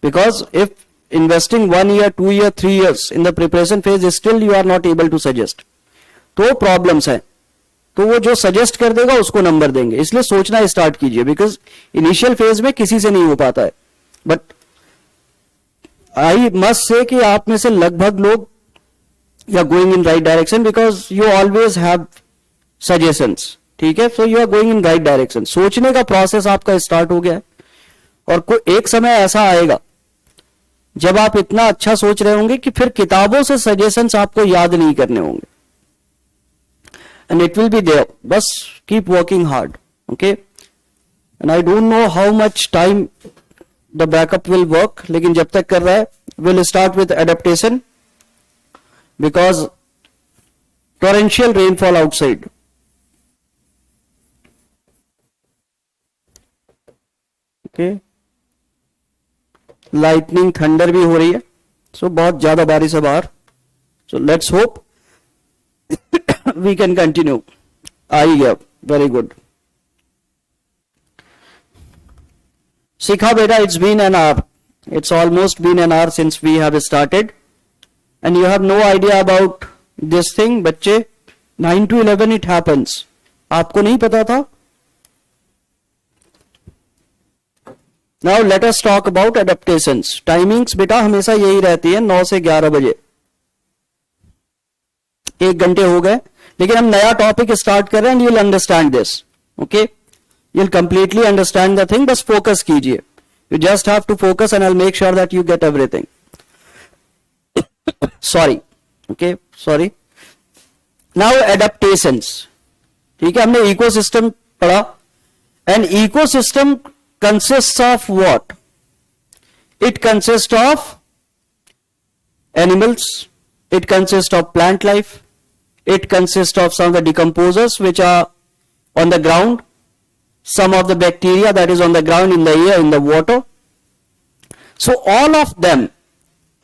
Because if investing 1 year 2 year 3 years in the preparation phase still you are not able to suggest, तो प्रॉब्लम्स है. तो वो जो सजेस्ट कर देगा उसको नंबर देंगे. इसलिए सोचना स्टार्ट कीजिए, बिकॉज इनिशियल फेज में किसी से नहीं हो पाता है. बट आई मस्ट से कि आप में से लगभग लोग you are going in right direction, because you always have suggestions. ठीक है, so you are going in right direction. सोचने का प्रोसेस आपका स्टार्ट हो गया है, और कोई एक समय ऐसा आएगा जब आप इतना अच्छा सोच रहे होंगे कि फिर किताबों से सजेशंस आपको याद नहीं करने होंगे. And it will be there. बस keep working hard, okay? And I don't know how much time the backup will work, लेकिन जब तक कर रहा है, we'll start with adaptation because torrential rainfall outside. Okay? Lightning, thunder भी हो रही है, so बहुत ज्यादा बारिश है बाहर. So let's hope we can continue. आई गया, वेरी गुड. शिखा बेटा, it's been an hour, it's almost been an hour since we have started and you have no idea about this thing. बच्चे 9 to 11 इट हैपन्स, आपको नहीं पता था. Now let us talk about adaptations. Timings बेटा हमेशा यही रहती है, 9 से 11 बजे. 1 घंटे हो गए, लेकिन हम नया टॉपिक स्टार्ट कर रहे हैं. You will understand this, okay, you will completely understand the thing. बस फोकस कीजिए, you just have to focus and I will make sure that you get everything. Sorry, okay, sorry. Now adaptations. ठीक है, हमने इकोसिस्टम पढ़ा and ecosystem consist of what? It consist of animals, it consists of plant life, it consists of some of the decomposers which are on the ground, some of the bacteria that is on the ground, in the air, in the water. So all of them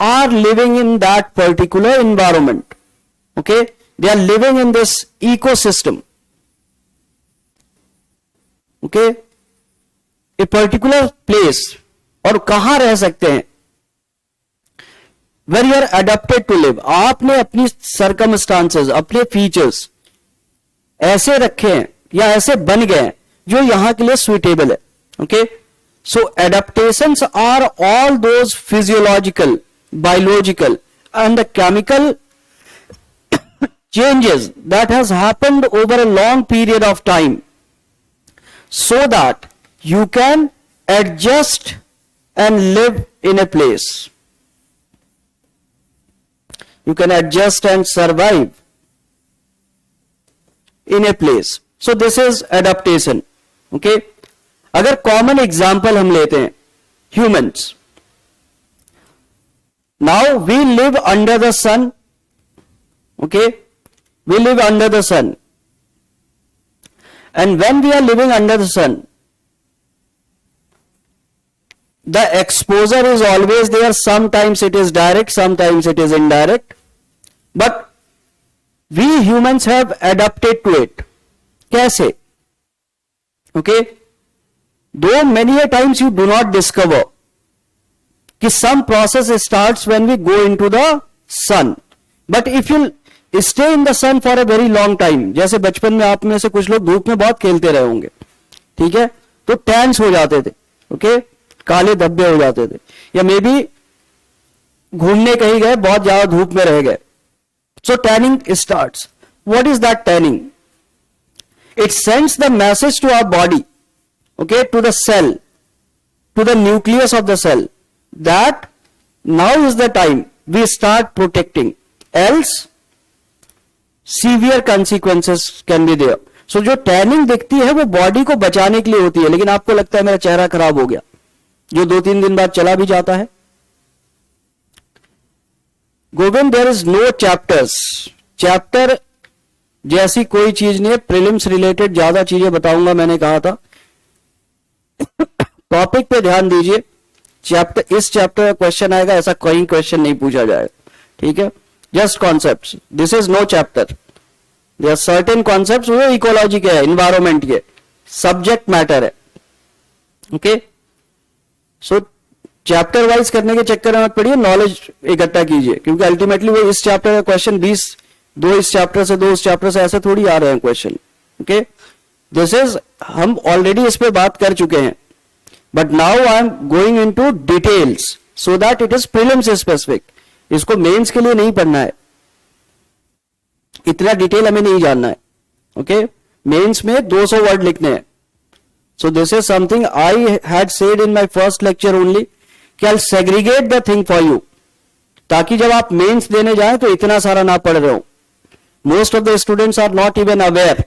are living in that particular environment. Okay, they are living in this ecosystem. Okay, a particular place. और कहां रह सकते हैं? Where you are adapted to live. आपने अपनी circumstances, अपने features ऐसे रखे हैं या ऐसे बन गए हैं जो यहां के लिए suitable है. Okay, so adaptations are all those physiological, biological and the chemical changes that has happened over a long period of time so that you can adjust and live in a place. You can adjust and survive in a place. So this is adaptation. Okay, अगर कॉमन एग्जाम्पल हम लेते हैं, humans, now we live under the sun, okay, we live under the sun, and when we are living under the sun, the exposure is always there. Sometimes it is direct, sometimes it is indirect, but we humans have adapted to it. कैसे? Okay, though many a times you do not discover कि some process starts when we go into the sun, but if you stay in the sun for a very long time, जैसे बचपन में आप में से कुछ लोग धूप में बहुत खेलते रहे होंगे, ठीक है, तो टैंस हो जाते थे, ओके, काले धब्बे हो जाते थे, या मे बी घूमने कहीं गए, बहुत ज्यादा धूप में रह गए, so tanning starts. What is that tanning? It sends the message to our body, okay, to the cell, to the nucleus of the cell, that now is the time we start protecting, else severe consequences can be there. So जो टैनिंग दिखती है वो बॉडी को बचाने के लिए होती है, लेकिन आपको लगता है मेरा चेहरा खराब हो गया, जो 2-3 दिन बाद चला भी जाता है. Govind, there is no chapters. Chapter जैसी कोई चीज नहीं है, प्रीलिम्स रिलेटेड ज्यादा चीजें बताऊंगा, मैंने कहा था. टॉपिक पे ध्यान दीजिए. चैप्टर, इस चैप्टर का क्वेश्चन आएगा, ऐसा कोई क्वेश्चन नहीं पूछा जाएगा, ठीक है. Just concepts, this is no chapter. There are certain concepts, वो इकोलॉजी के है, इन्वायरमेंट के, सब्जेक्ट मैटर है, ओके. सो चैप्टर वाइज करने के चक्कर में मत पड़िए, नॉलेज इकट्ठा कीजिए, क्योंकि अल्टीमेटली वो इस चैप्टर का क्वेश्चन 20, 2 इस चैप्टर से, 2 इस चैप्टर से, ऐसे थोड़ी आ रहे हैं क्वेश्चन, ओके. दिस इज, हम ऑलरेडी इस पे बात कर चुके हैं, but now I am going into details so that it is prelims specific. इसको मेंस के लिए नहीं पढ़ना है, इतना डिटेल हमें नहीं जानना है, ओके. मेंस में 200 वर्ड लिखने हैं. So this is something I had said in my first lecture only, कि I'll segregate the thing for you, ताकि जब आप मेंस देने जाएं तो इतना सारा ना पढ़ रहे हो. Most of the students are not even aware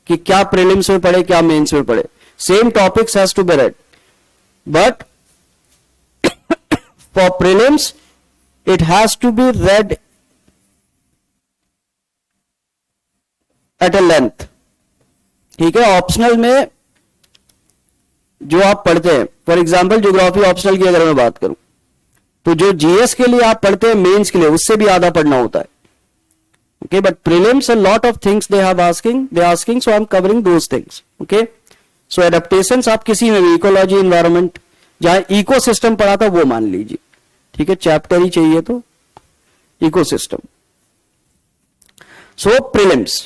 कि क्या प्रीलिम्स में पढ़े, क्या मेंस में पढ़े. Same topics has to be read, but for prelims it has to be read at a length, ठीक है. ऑप्शनल में जो आप पढ़ते हैं, फॉर एग्जाम्पल ज्योग्राफी ऑप्शनल की अगर मैं बात करूं, तो जो जीएस के लिए आप पढ़ते हैं मेंस के लिए, उससे भी आधा पढ़ना होता है, okay. But prelims, a lot of things they have asking, so I am covering those things, okay. So adaptations आप किसी में भी, इकोलॉजी, इन्वायरमेंट, जहां इकोसिस्टम पढ़ा था वो मान लीजिए, ठीक है. चैप्टर ही चाहिए तो ecosystem. So prelims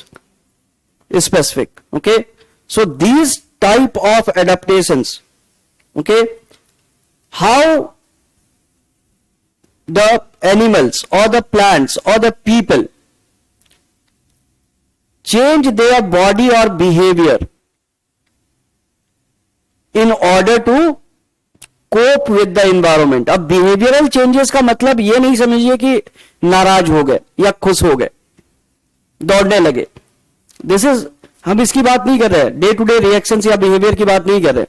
specific, okay. So these type of adaptations, okay, how the animals or the plants or the people change their body or behavior in order to cope with the environment. अब behavioral changes का मतलब ये नहीं समझिए कि नाराज हो गए या खुश हो गए, दौड़ने लगे. दिस इज, हम इसकी बात नहीं कर रहे हैं, डे टू डे रिएक्शंस या बिहेवियर की बात नहीं कर रहे.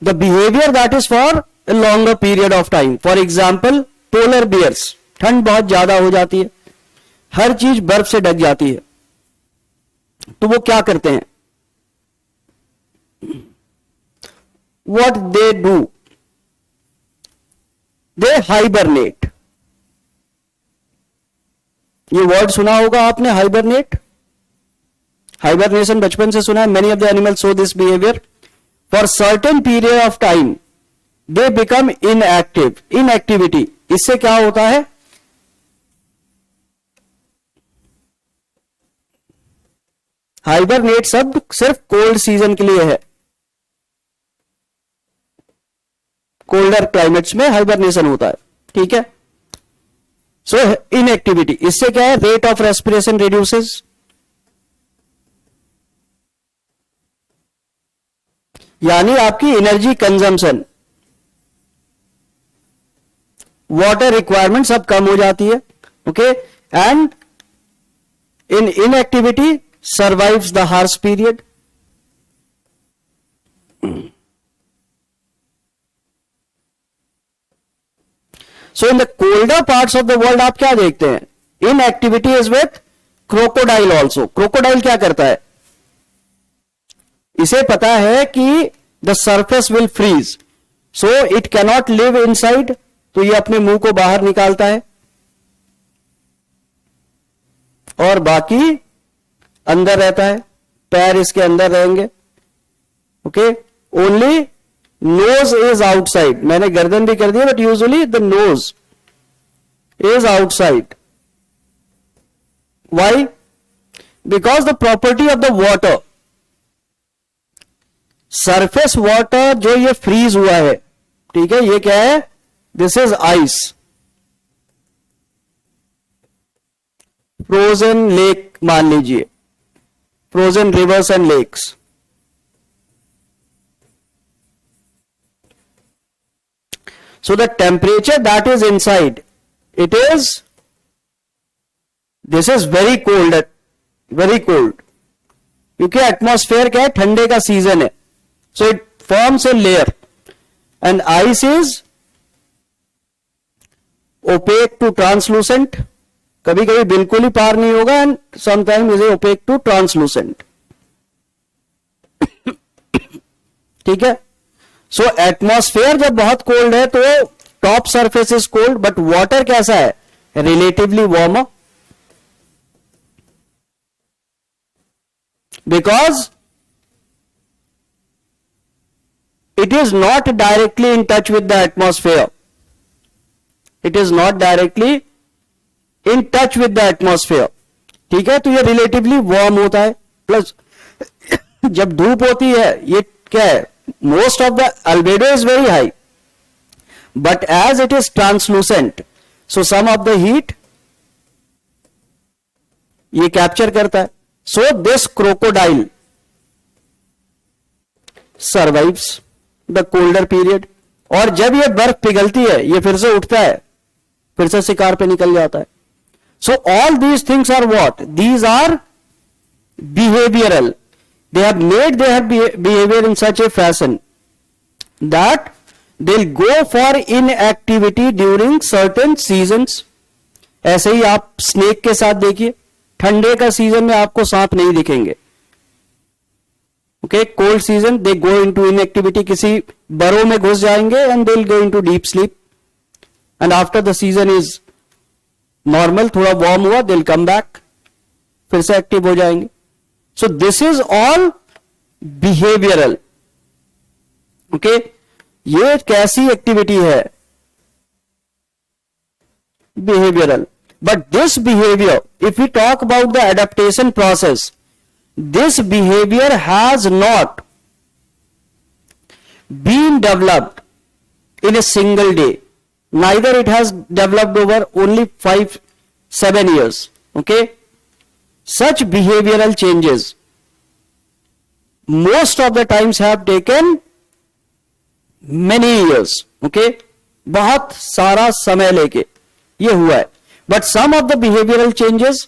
The behaviour that is for a longer period of time. For example polar bears, ठंड बहुत ज्यादा हो जाती है, हर चीज बर्फ से ढक जाती है, तो वो क्या करते हैं? What they do? They hibernate. ये वर्ड सुना होगा आपने, हाइबरनेट. हाइबरनेशन बचपन से सुना है. Many of the animals show this behaviour for certain period of time, they become inactive. Inactivity, इससे क्या होता है? हाइबरनेट शब्द सिर्फ कोल्ड सीजन के लिए है, कोल्डर क्लाइमेट्स में हाइबरनेशन होता है, ठीक है. सो इनएक्टिविटी, इससे क्या है? रेट ऑफ रेस्पिरेशन रिड्यूसेस, यानी आपकी एनर्जी कंजम्पशन, वाटर रिक्वायरमेंट सब कम हो जाती है, okay. And in inactivity survives the harsh period. So in the colder parts of the world आप क्या देखते हैं, in activity is with crocodile also. Crocodile क्या करता है, इसे पता है कि the surface will freeze, so it cannot live inside, तो ये अपने मुंह को बाहर निकालता है और बाकी अंदर रहता है, पैर इसके अंदर रहेंगे. Okay, only nose is outside. मैंने गर्दन भी कर दिया, but usually the nose is outside. Why? Because the property of the water, surface water जो ये फ्रीज हुआ है, ठीक है, ये क्या है, this is ice, frozen lake मान लीजिए, frozen rivers and lakes. So the temperature that is inside, it is, this is very cold, very cold. क्योंकि एटमॉस्फेयर क्या है, ठंडे का सीजन है. So it forms a layer and ice is opaque to translucent. कभी कभी बिल्कुल ही पार नहीं होगा and sometimes is opaque to translucent. ठीक है. सो एटमॉस्फेयर जब बहुत कोल्ड है तो top surface is cold, but water कैसा है, relatively warm, because it is not directly in touch with the atmosphere. It is not directly in touch with the atmosphere. ठीक है, तो ये रिलेटिवली वार्म होता है. प्लस जब धूप होती है, ये क्या है, most of the albedo is very high, but as it is translucent, so some of the heat ये capture करता है. So this crocodile survives the colder period. और जब ये बर्फ पिघलती है, ये फिर से उठता है, फिर से शिकार पे निकल जाता है. So all these things are what? These are behavioral. They have made their behavior in such a fashion that they'll go for inactivity during certain seasons. ऐसे ही आप स्नेक के साथ देखिए, ठंडे का सीजन में आपको सांप नहीं दिखेंगे. ओके, कोल्ड सीजन दे गो इनटू इनएक्टिविटी, किसी बरो में घुस जाएंगे and they will go into deep sleep. And after the season is normal, थोड़ा वार्म हुआ, दे विल कम बैक, फिर से एक्टिव हो जाएंगे. So this is all behavioral. Okay, ये कैसी एक्टिविटी है, behavioral. But this behavior, if we talk about the adaptation process, this behavior has not been developed in a single day. Neither it has developed over only 5-7 years. Okay. Such behavioral changes most of the times have taken many years. Okay, बहुत सारा समय लेके ये हुआ है. But some of the behavioral changes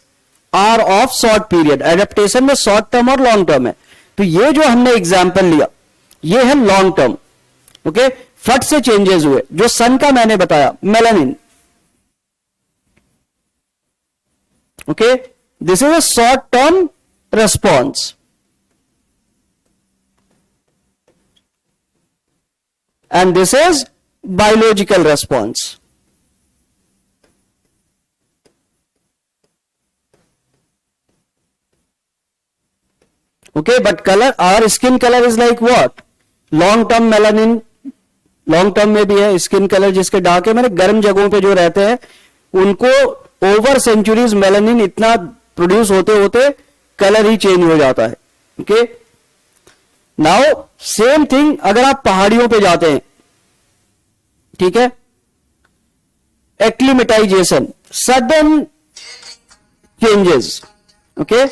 are of short period. Adaptation में short term और long term है. तो ये जो हमने एग्जाम्पल लिया, ये है लॉन्ग टर्म. ओके, फट से चेंजेस हुए. जो सन का मैंने बताया, melanin. Okay, this is a short term response. And this is biological response. Okay, but color, our skin color is like what? Long term melanin, long term में भी है skin color जिसके डार्क है. मैंने गर्म जगहों पे जो रहते हैं उनको ओवर सेंचुरीज मेलानिन इतना प्रोड्यूस होते होते कलर ही चेंज हो जाता है. ओके, नाउ सेम थिंग अगर आप पहाड़ियों पे जाते हैं, ठीक है, acclimatisation, sudden changes. Okay,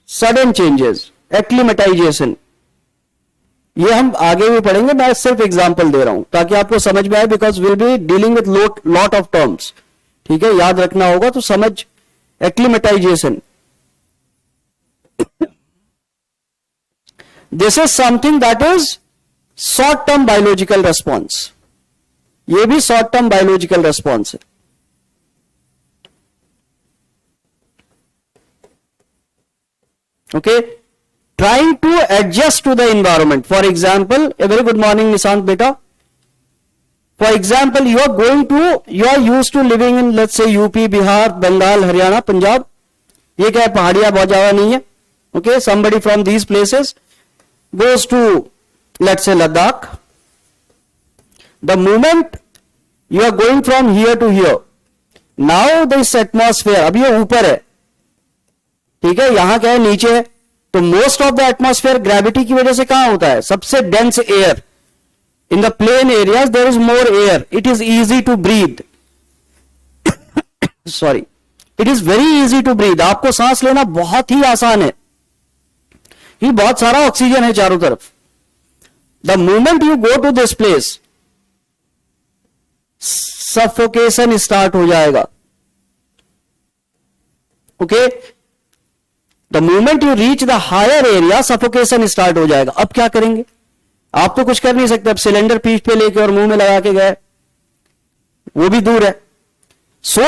sudden changes, acclimatisation, ये हम आगे भी पढ़ेंगे. मैं सिर्फ एग्जांपल दे रहा हूं ताकि आपको समझ में आए, because will be dealing with lot of terms. ठीक है, याद रखना होगा तो समझ. Acclimatisation, this is something that is short term biological response, ये भी शॉर्ट टर्म बायोलॉजिकल रेस्पॉन्स है. Okay, trying to adjust to the environment. For example, a very good morning Nishant beta. For example, you are used to living in, let's say, UP, Bihar, Bengal, Haryana, Punjab. ये क्या है, पहाड़ियां बहुत ज्यादा नहीं है. Okay, somebody from these places goes to, let's say, Ladakh. The moment you are going from here to here, now this atmosphere, अब ये ऊपर है, ठीक है, यहां क्या है, नीचे है. तो most of the atmosphere gravity की वजह से कहां होता है, सबसे dense air. In the plain areas there is more air, it is easy to breathe. Sorry, it is very easy to breathe. आपको सांस लेना बहुत ही आसान है, ये बहुत सारा ऑक्सीजन है चारों तरफ. The moment you go to this place, suffocation start हो जाएगा. Okay, the moment you reach the higher area, suffocation start हो जाएगा. अब क्या करेंगे, आप तो कुछ कर नहीं सकते. अब सिलेंडर पीठ पे लेके और मुंह में लगा के गए, वो भी दूर है. So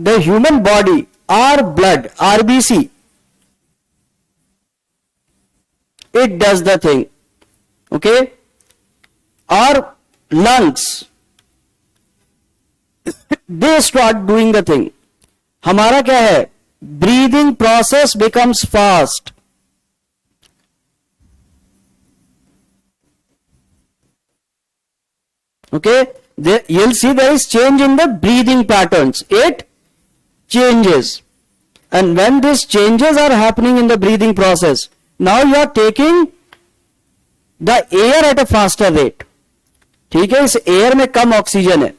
the human body, our blood, RBC, it does the thing. Okay, our lungs, they start doing the thing. हमारा क्या है, breathing process becomes fast. Okay, you'll see there is change in the breathing patterns. It changes, and when these changes are happening in the breathing process, now you are taking the air at a faster rate. ठीक है, इस एयर में कम ऑक्सीजन है,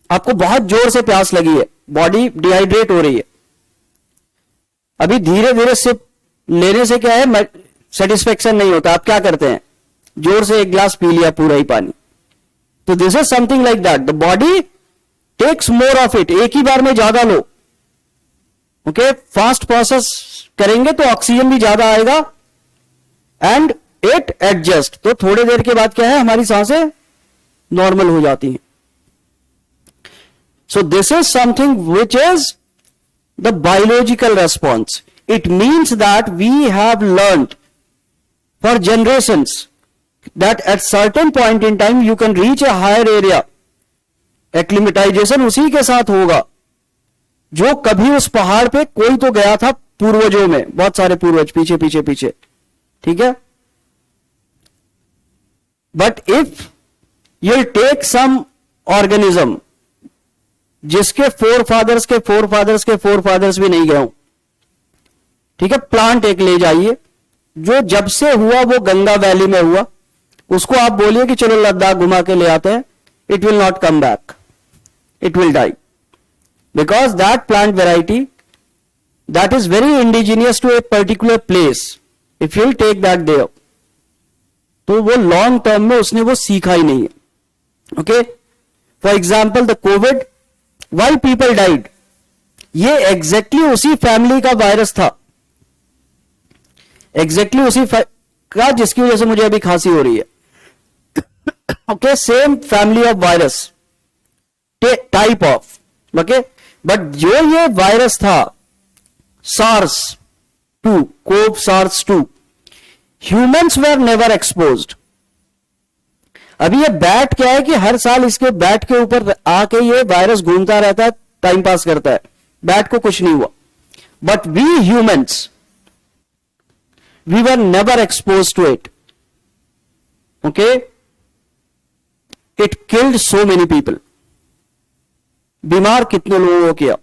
आपको बहुत जोर से प्यास लगी है, बॉडी डिहाइड्रेट हो रही है. अभी धीरे धीरे सिप लेने से क्या है, सेटिस्फेक्शन नहीं होता. आप क्या करते हैं, जोर से एक ग्लास पी लिया पूरा ही पानी. तो this is something like that. The body takes more of it, एक ही बार में ज्यादा लो. ओके, फास्ट प्रोसेस करेंगे तो ऑक्सीजन भी ज्यादा आएगा, एंड इट एडजस्ट. तो थोड़ी देर के बाद क्या है, हमारी सांसें नॉर्मल हो जाती हैं. सो this is something which is the biological response. It means that we have learned for generations that at certain point in time you can reach a higher area. Acclimatization उसी के साथ होगा जो कभी उस पहाड़ पे कोई तो गया था पूर्वजों में, बहुत सारे पूर्वज पीछे पीछे पीछे, ठीक है. But if you'll take some organism जिसके फोर फादर्स के फोर फादर्स के फोर फादर्स भी नहीं गए हूं, ठीक है, प्लांट एक ले जाइए जो जब से हुआ वो गंगा वैली में हुआ, उसको आप बोलिए कि चलो लद्दाख घुमा के ले आते हैं, it will not come back, it will die. Because that plant variety that is very indigenous to a particular place, if you will take that there, तो वो लॉन्ग टर्म में उसने वो सीखा ही नहीं है. Okay, for example the Covid, Why people died? ये एग्जैक्टली उसी फैमिली का वायरस था, एग्जैक्टली उसी का जिसकी वजह से मुझे अभी खांसी हो रही है. Okay, same family of virus, type of. Okay, but जो ये वायरस था SARS-2, CoV SARS-2, humans were never exposed. अभी ये बैट क्या है कि हर साल इसके बैट के ऊपर आके ये वायरस घूमता रहता है, टाइम पास करता है, बैट को कुछ नहीं हुआ. But we humans, we were never expose to it. Okay, it killed so many people. बीमार कितने लोगों को किया,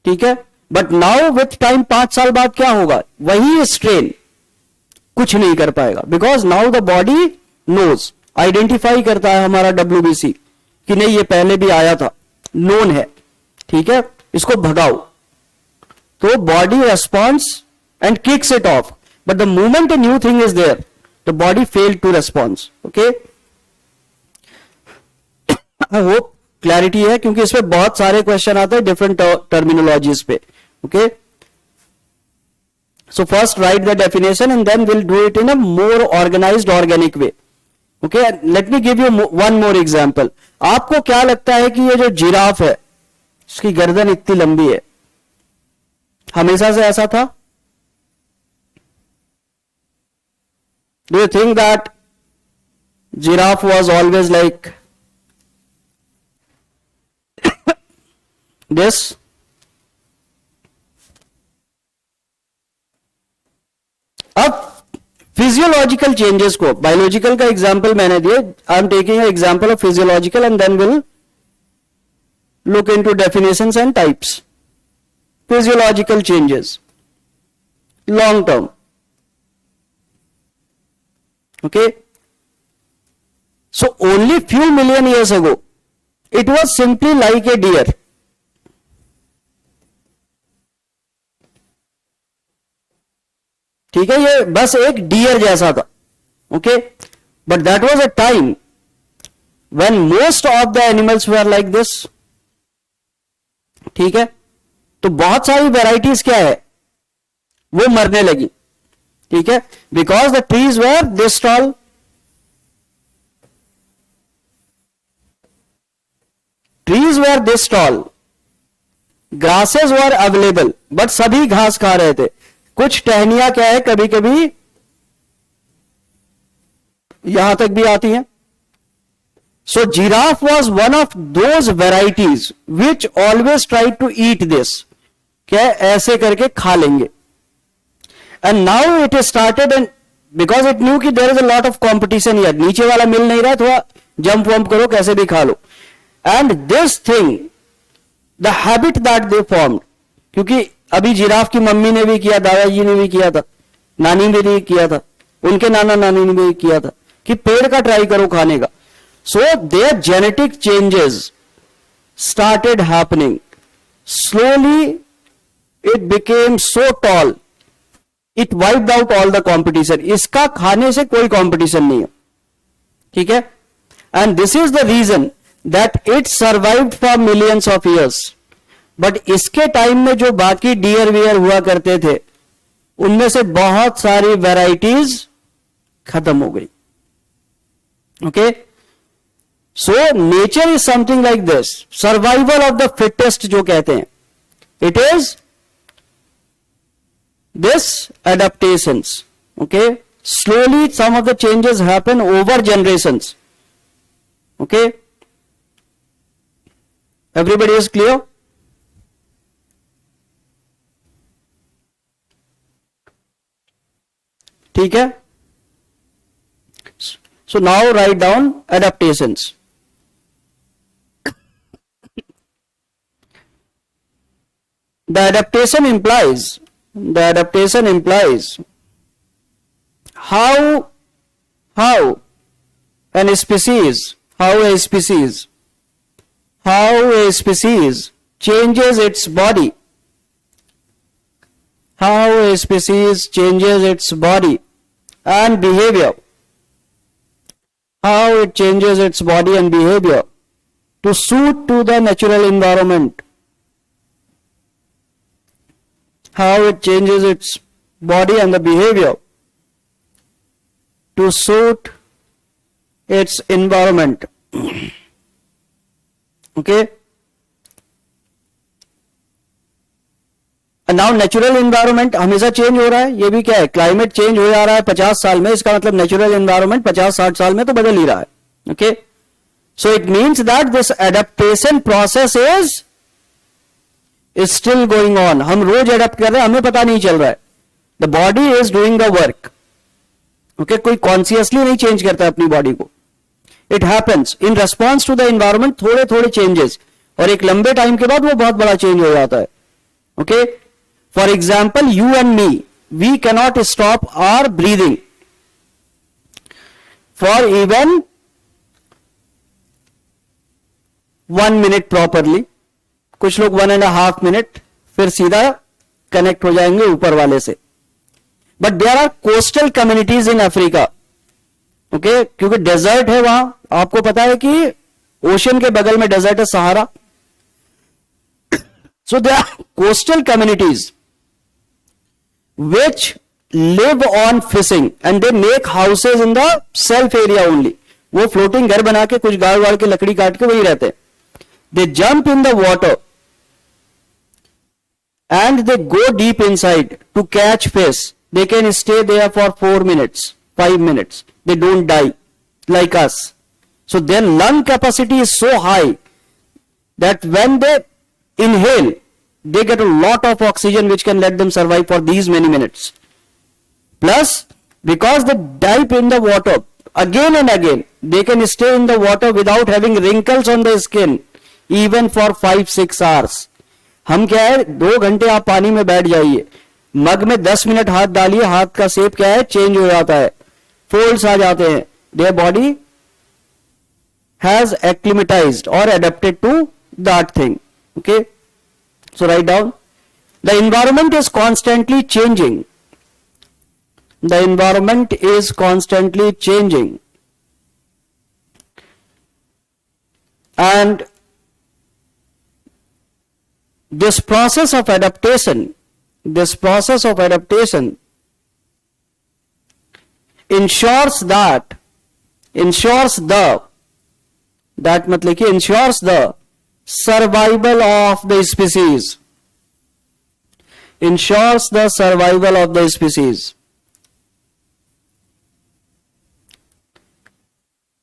ठीक है. बट नाउ विथ टाइम 5 साल बाद क्या होगा, वही स्ट्रेन कुछ नहीं कर पाएगा. Because now the body knows, identify करता है हमारा WBC कि नहीं ये पहले भी आया था, नोन है, ठीक है, इसको भगाओ. तो body response and kicks it off. But the moment a new thing is there, the body fail to response. Okay, I hope clarity है, क्योंकि इसमें बहुत सारे क्वेश्चन आते हैं डिफरेंट टर्मिनोलॉजीज पे. ओके, So first write the definition and then we'll do it in a more organized, organic way. Okay, let me give you one more example. आपको क्या लगता है कि ये जो जिराफ है, इसकी गर्दन इतनी लंबी है, हमेशा से ऐसा था? Do you think that giraffe was always like this? अब फिजियोलॉजिकल चेंजेस को, बायोलॉजिकल का एग्जांपल मैंने दिया, I am taking example of physiological and then will look into definitions and types. Physiological changes, long term. Okay, so only few million years ago it was simply like a deer. ठीक है, ये बस एक डियर जैसा था. Okay, but that was a time when most of the animals were like this. ठीक है, तो बहुत सारी वेराइटीज क्या है, वो मरने लगी. ठीक है, because the trees were this tall. Trees were this tall, grasses were available, but सभी घास खा रहे थे. कुछ टहनियां क्या है, कभी कभी यहां तक भी आती हैं. So giraffe was one of those varieties which always try to eat this. क्या ऐसे करके खा लेंगे. And now it is started, and because it knew कि there is a lot of competition here, नीचे वाला मिल नहीं रहा, थोड़ा जंप वंप करो, कैसे भी खा लो. And this thing, the habit that they formed, क्योंकि अभी जिराफ की मम्मी ने भी किया, दादाजी ने भी किया था, नानी ने भी किया था, उनके नाना नानी ने भी किया था कि पेड़ का ट्राई करो खाने का. So their genetic changes started happening. Slowly it became so tall. It wiped out all the competition. इसका खाने से कोई competition नहीं है. ठीक है, and this is the reason that it survived for millions of years. But इसके टाइम में जो बाकी डियर वियर हुआ करते थे, उनमें से बहुत सारी वेराइटीज खत्म हो गई. Okay, so nature is something like this. Survival of the fittest जो कहते हैं, it is this adaptations. Okay, slowly some of the changes happen over generations. Okay, everybody is clear? ठीक है, so now write down adaptations. The adaptation implies how a species changes its body, and behavior, how it changes its body and behavior to suit to the natural environment. How it changes its body and the behavior to suit its environment. Okay, and now natural environment हमेशा चेंज हो रहा है. ये भी क्या है, क्लाइमेट चेंज हो जा रहा है 50 साल में. इसका मतलब नेचुरल एनवायरनमेंट 50-60 साल में तो बदल ही रहा है. Okay, so it means that this adaptation process is still going on. हम रोज एडेप्ट कर रहे हैं, हमें पता नहीं चल रहा है. The body is doing the work. Okay, कोई कॉन्शियसली नहीं चेंज करता अपनी बॉडी को. It happens in response to the environment. थोड़े थोड़े चेंजेस, और एक लंबे टाइम के बाद वो बहुत बड़ा चेंज हो जाता है. Okay, for example you and me, we cannot stop our breathing for even 1 minute properly. कुछ लोग 1.5 minute, फिर सीधा कनेक्ट हो जाएंगे ऊपर वाले से. But there are coastal communities in Africa. Okay, क्योंकि डेजर्ट है वहां. आपको पता है कि ओशन के बगल में डेजर्ट है, Sahara. So there are coastal communities which live on fishing and they make houses in the self area only. वो floating घर बना के कुछ गाड़ वाड़ के लकड़ी काट के वही रहते हैं. They jump in the water and they go deep inside to catch fish. They can stay there for 4 minutes, 5 minutes. They don't die like us. So their lung capacity is so high that when they inhale, they get a lot of oxygen which can let them survive for these many minutes. Plus, because they dive in the water again and again, they can stay in the water without having wrinkles on the skin even for 5-6 hours. हम क्या है, 2 घंटे आप पानी में बैठ जाइए, मग में 10 मिनट हाथ डालिए, हाथ का शेप क्या है, चेंज हो जाता है, फोल्ड्स आ जाते हैं. Their body has acclimatized or adapted to that thing. Okay, so write down, the environment is constantly changing. The environment is constantly changing, and this process of adaptation ensures the survival of the species. Ensures the survival of the species.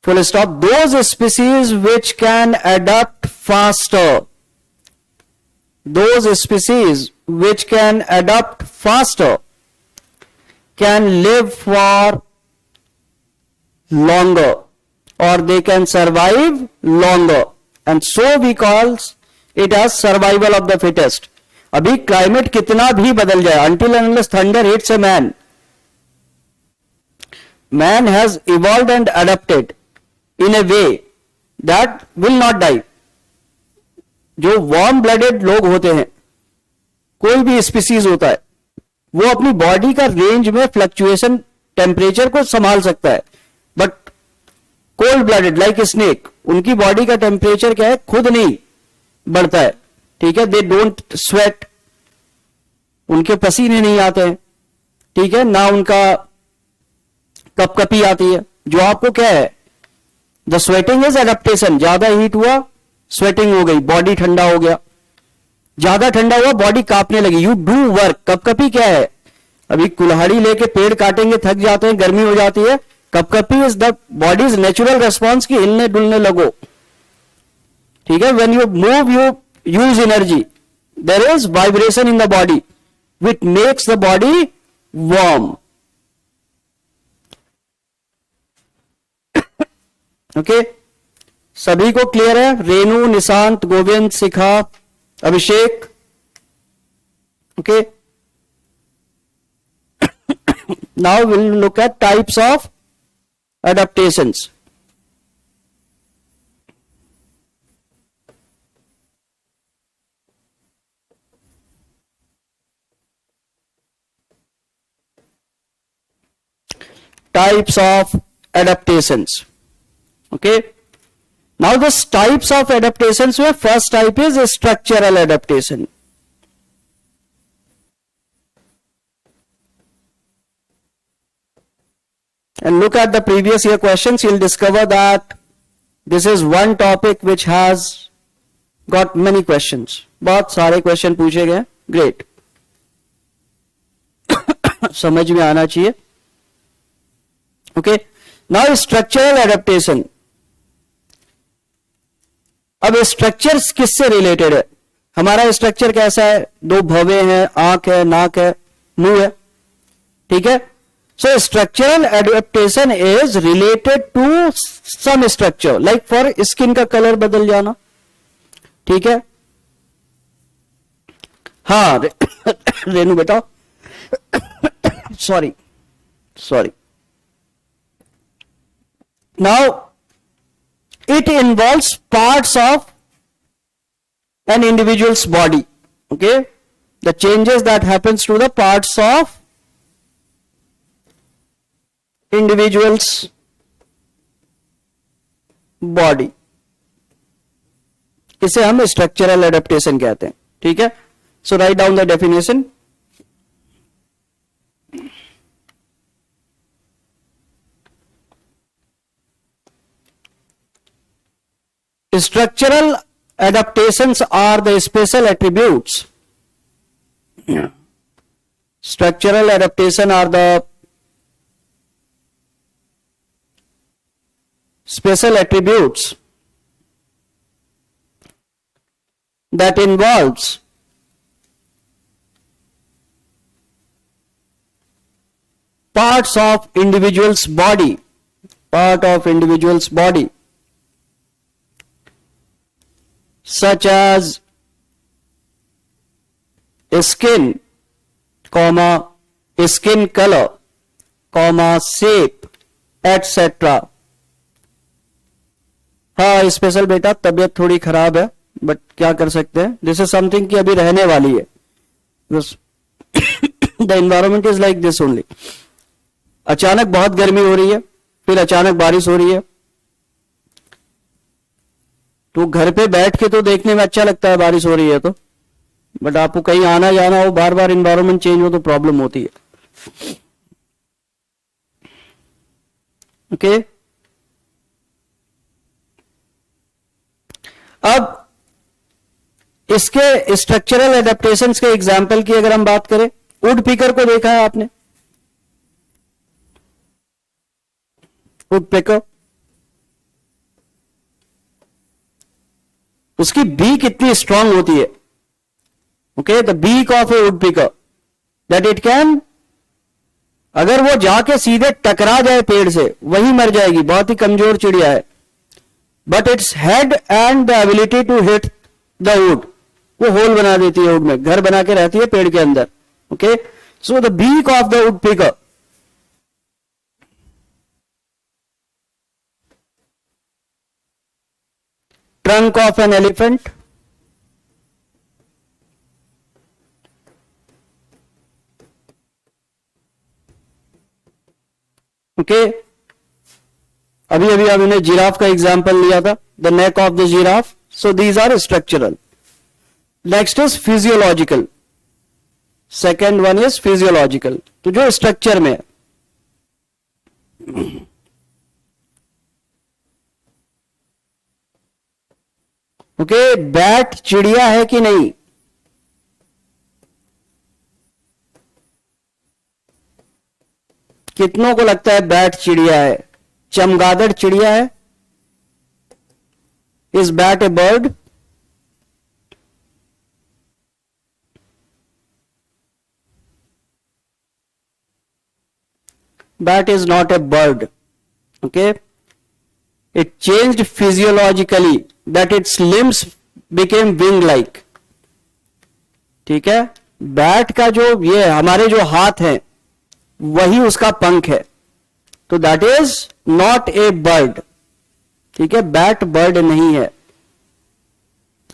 Full stop. Those species which can adapt faster. Those species which can adapt faster can live for longer, or they can survive longer, and so we call it as survival of the fittest. अभी क्लाइमेट कितना भी बदल जाए, until and unless thunder hits a man, man has evolved and adapted in a way that will not die. जो वार्म ब्लडेड लोग होते हैं, कोई भी स्पीसीज होता है, वो अपनी बॉडी का रेंज में फ्लक्चुएशन टेम्परेचर को संभाल सकता है. But cold blooded like snake, उनकी बॉडी का टेम्परेचर क्या है, खुद नहीं बढ़ता है. ठीक है, दे डोंट स्वेट, उनके पसीने नहीं आते हैं. ठीक है ना, उनका कपकपी आती है. जो आपको क्या है, द स्वेटिंग इज एडेप्टेशन. ज्यादा हीट हुआ, स्वेटिंग हो गई, बॉडी ठंडा हो गया. ज्यादा ठंडा हुआ, बॉडी कांपने लगी, यू डू वर्क. कपकपी क्या है, अभी कुल्हाड़ी लेके पेड़ काटेंगे, थक जाते हैं, गर्मी हो जाती है. कपकपी is the body's natural response की हिलने डुलने लगो. ठीक है, when you move you use energy, there is vibration in the body which makes the body warm. Okay, सभी को क्लियर है? Renu, Nishant, Govind, Shikha, Abhishek. Okay, now will look at types of adaptations. Types of adaptations. Okay, now this types of adaptations, where first type is a structural adaptation. And look at the previous year questions, you'll discover that this is one topic which has got many questions. बहुत सारे क्वेश्चन पूछे गए. ग्रेट, समझ में आना चाहिए. Okay, now structural adaptation. अब स्ट्रक्चर किससे रिलेटेड है? हमारा स्ट्रक्चर कैसा है? 2 भवें हैं, आंख है, नाक है, मुंह है. ठीक है, so structural adaptation is related to some structure, like for skin का कलर बदल जाना. ठीक है, हाँ रेनू बेटा, sorry. Now it involves parts of an individual's body. Okay, the changes that happens to the parts of individual's body, इसे हम स्ट्रक्चरल एडेप्टेशन कहते हैं. ठीक है, so write down the definition. structural adaptations are the special attributes. Structural adaptation are the special attributes that involves parts of individual's body, such as skin, skin color, shape, etc. हाँ स्पेशल बेटा, तबीयत थोड़ी खराब है बट क्या कर सकते हैं, दिस इज समथिंग कि अभी रहने वाली है. The environment is like this only. अचानक बहुत गर्मी हो रही है, फिर अचानक बारिश हो रही है, तो घर पे बैठ के तो देखने में अच्छा लगता है बारिश हो रही है तो, बट आपको कहीं आना जाना हो, बार बार एनवायरमेंट चेंज हो तो प्रॉब्लम होती है. ओके अब इसके स्ट्रक्चरल एडेप्टेशंस के एग्जाम्पल की अगर हम बात करें, वुड पिकर को देखा है आपने, वुड पिकर, उसकी बीक कितनी स्ट्रांग होती है. Okay the beak of a woodpecker that it can, अगर वो जाके सीधे टकरा जाए पेड़ से वही मर जाएगी, बहुत ही कमजोर चिड़िया है, but its head and the ability to hit the wood, वो होल बना देती है वुड में, घर बना के रहती है पेड़ के अंदर. Okay so the beak of the woodpecker. Trunk of an elephant, okay अभी अभी हमने जिराफ का एग्जांपल लिया था, the neck of the giraffe. So these are structural. Next is physiological. Second one is physiological, तो जो स्ट्रक्चर में है. ओके बैट चिड़िया है कि नहीं, कितनों को लगता है बैट चिड़िया है? चमगादड़ चिड़िया है? Is bat A bird? Bat is not a bird. Okay, it changed physiologically that its limbs became wing like. ठीक है, बैट का जो ये हमारे जो हाथ हैं वही उसका पंख है, तो that is not a bird. ठीक है, बैट बर्ड नहीं है.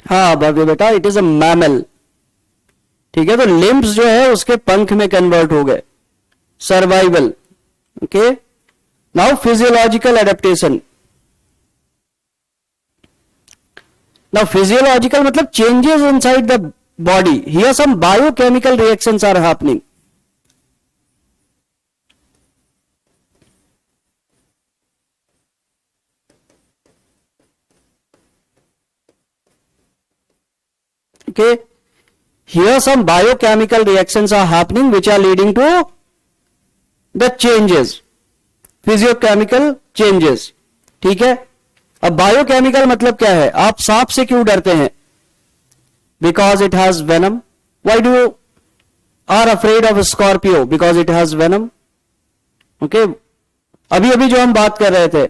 हाँ भव्य बेटा, इट इज अ मैमल. ठीक है, तो लिम्ब्स जो है उसके पंख में कन्वर्ट हो गए. Survival. Okay, now physiological adaptation. Now physiological मतलब changes inside the body. Here some biochemical reactions are happening. Okay, here some biochemical reactions are happening which are leading to the changes, physiochemical changes. ठीक है, अब बायोकेमिकल मतलब क्या है? आप सांप से क्यों डरते हैं? Because it has venom. Why do you are afraid of scorpio? Because it has venom. Okay, अभी अभी जो हम बात कर रहे थे,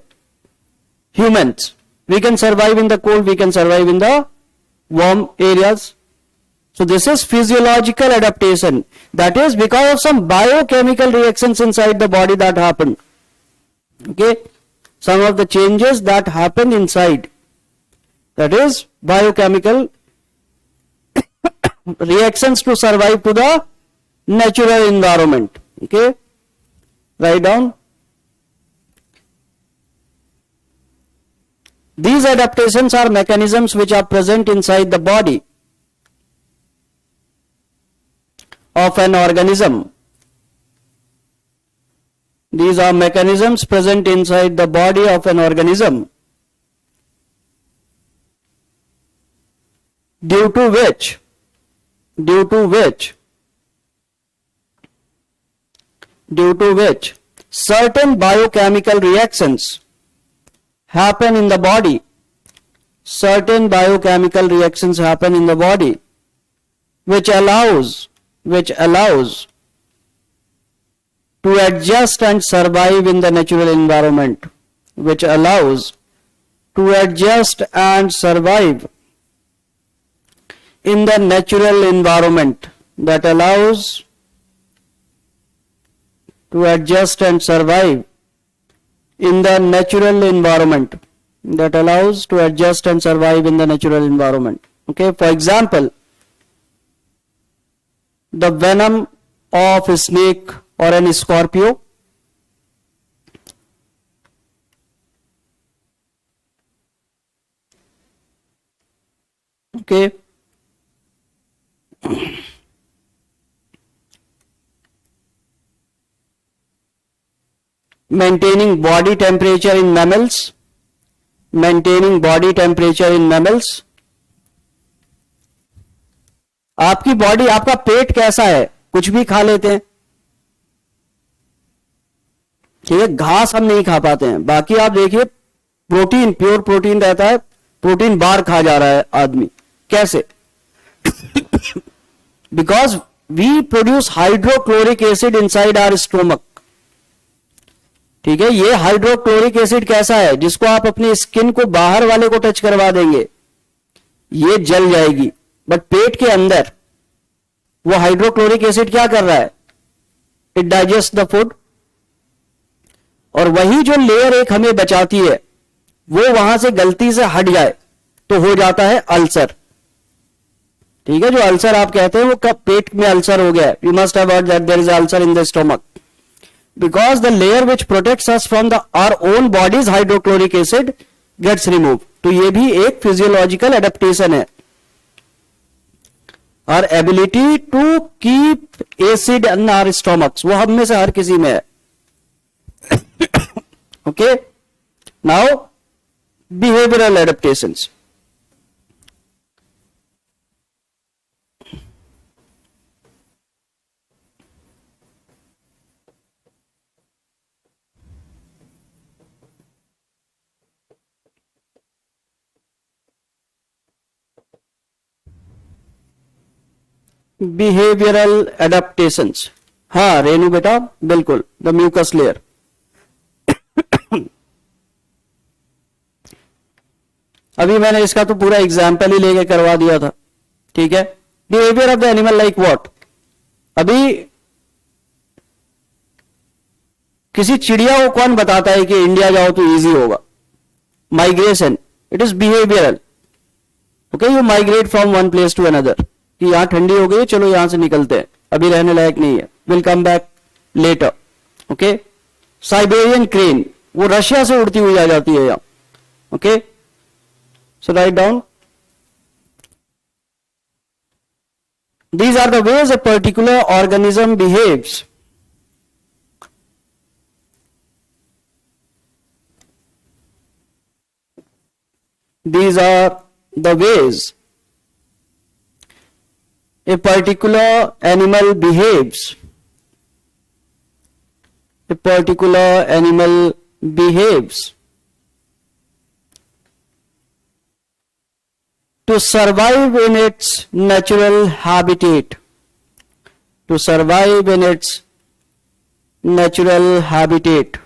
humans, we can survive in the cold, we can survive in the warm areas. So this is physiological adaptation. That is because of some biochemical reactions inside the body that happen. Okay, some of the changes that happen inside, that is biochemical reactions to survive to the natural environment. Okay, write down. These adaptations are mechanisms which are present inside the body of an organism. These are mechanisms present inside the body of an organism due to which due to which due to which certain biochemical reactions happen in the body. Certain biochemical reactions happen in the body which allows to adjust and survive in the natural environment, which allows to adjust and survive in the natural environment, that allows to adjust and survive in the natural environment, that allows to adjust and survive in the natural environment. Okay, for example, the venom of a snake or an scorpio, okay, maintaining body temperature in mammals, maintaining body temperature in mammals. आपकी बॉडी, आपका पेट कैसा है, कुछ भी खा लेते हैं, ठीक है, घास हम नहीं खा पाते हैं, बाकी आप देखिए प्रोटीन, प्योर प्रोटीन रहता है, प्रोटीन बार खा जा रहा है आदमी, कैसे? Because we produce hydrochloric acid inside our stomach, ठीक है। ये हाइड्रोक्लोरिक एसिड कैसा है, जिसको आप अपनी स्किन को बाहर वाले को टच करवा देंगे ये जल जाएगी, बट पेट के अंदर वो हाइड्रोक्लोरिक एसिड क्या कर रहा है, इट डाइजेस्ट द फूड, और वही जो लेयर एक हमें बचाती है वो वहां से गलती से हट जाए तो हो जाता है अल्सर, ठीक है। जो अल्सर आप कहते हैं वो कब पेट में अल्सर हो गया, you must have heard that there is ulcer in the stomach, because the layer which protects us from our own body's hydrochloric acid gets removed. तो ये भी एक physiological adaptation है, our ability to keep acid in our stomachs, वो हम में से हर किसी में है। Okay, now behavioral adaptations. Behavioural adaptations, हाँ रेनू बेटा बिल्कुल, द म्यूकस लेयर। अभी मैंने इसका तो पूरा एग्जाम्पल ही लेके करवा दिया था, ठीक है। Behaviour of the animal like what, अभी किसी चिड़िया को कौन बताता है कि इंडिया जाओ तो इजी होगा, migration, it is behavioural, okay, you migrate from one place to another, कि यहां ठंडी हो गई, चलो यहां से निकलते हैं, अभी रहने लायक नहीं है, will come back later, okay. Siberian crane, वो रशिया से उड़ती हुई आ जाती है यहां, okay. So write down, these are the ways a particular organism behaves. These are the ways a particular animal behaves. A particular animal behaves to survive in its natural habitat. To survive in its natural habitat.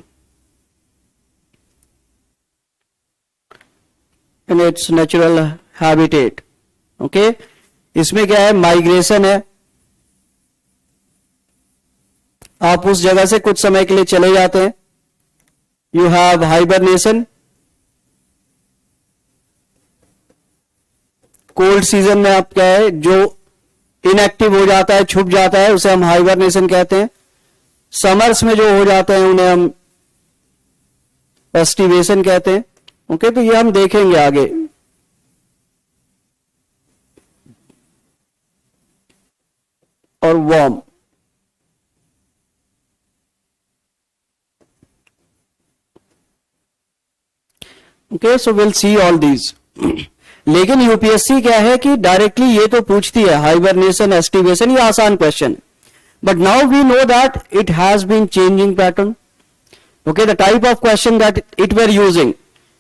In its natural habitat. Okay? इसमें क्या है, माइग्रेशन है, आप उस जगह से कुछ समय के लिए चले जाते हैं, you have hibernation, cold season में आप क्या है, जो इनएक्टिव हो जाता है, छुप जाता है, उसे हम हाइबरनेशन कहते हैं। समर्स में जो हो जाते हैं उन्हें हम एस्टिवेशन कहते हैं, ओके। तो ये हम देखेंगे आगे। और warm, okay, so we'll see all these. लेकिन यूपीएससी क्या है कि डायरेक्टली ये तो पूछती है हाइबरनेशन, एस्टिवेशन, ये आसान question, but now we know that it has been changing pattern. Okay, the type of question that it were using,